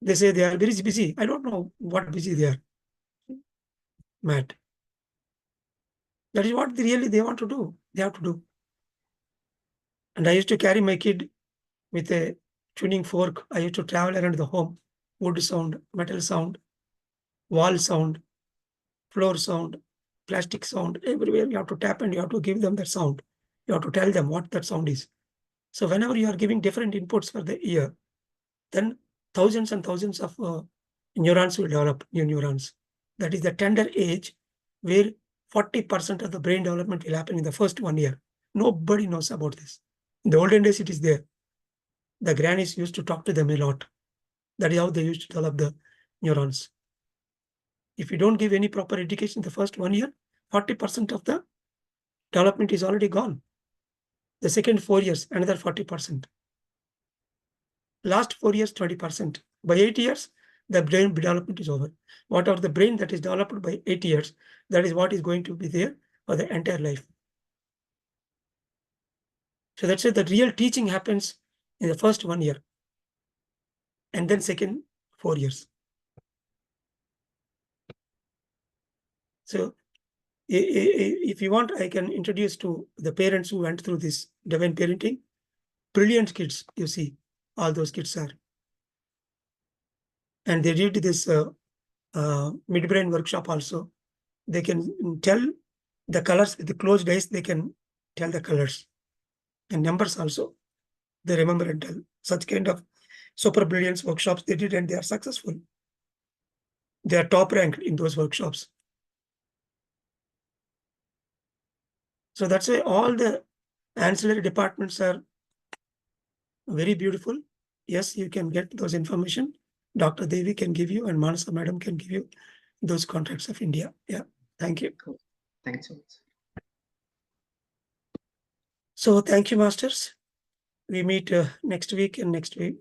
They say they are very busy. I don't know what busy they are. Mad. That is what they want to do. They have to do. And I used to carry my kid with a tuning fork. I used to travel around the home. Wood sound, metal sound, wall sound, floor sound, plastic sound. Everywhere you have to tap and you have to give them that sound. You have to tell them what that sound is. So whenever you are giving different inputs for the ear, then thousands and thousands of neurons will develop, new neurons. That is the tender age where 40% of the brain development will happen in the first 1 year. Nobody knows about this. In the olden days, it is there. The grannies used to talk to them a lot. That is how they used to develop the neurons. If you don't give any proper education the first 1 year, 40% of the development is already gone. The second 4 years, another 40%. Last 4 years, 20%. By 8 years, the brain development is over. Whatever the brain that is developed by 8 years, that is what is going to be there for the entire life. So that's why the real teaching happens in the first 1 year. And then second 4 years. So if you want, I can introduce to the parents who went through this divine parenting. Brilliant kids, you see, all those kids are. And they did this midbrain workshop also. They can tell the colors with the closed eyes, they can tell the colors. And numbers also, they remember and tell. Such kind of super brilliance workshops they did, and they are successful. They are top ranked in those workshops. So that's why all the ancillary departments are very beautiful. Yes, you can get those information. Dr. Devi can give you, and Manasa Madam can give you those contacts of India. Yeah, thank you. Cool. Thanks so much. So thank you, masters. We meet next week and next week.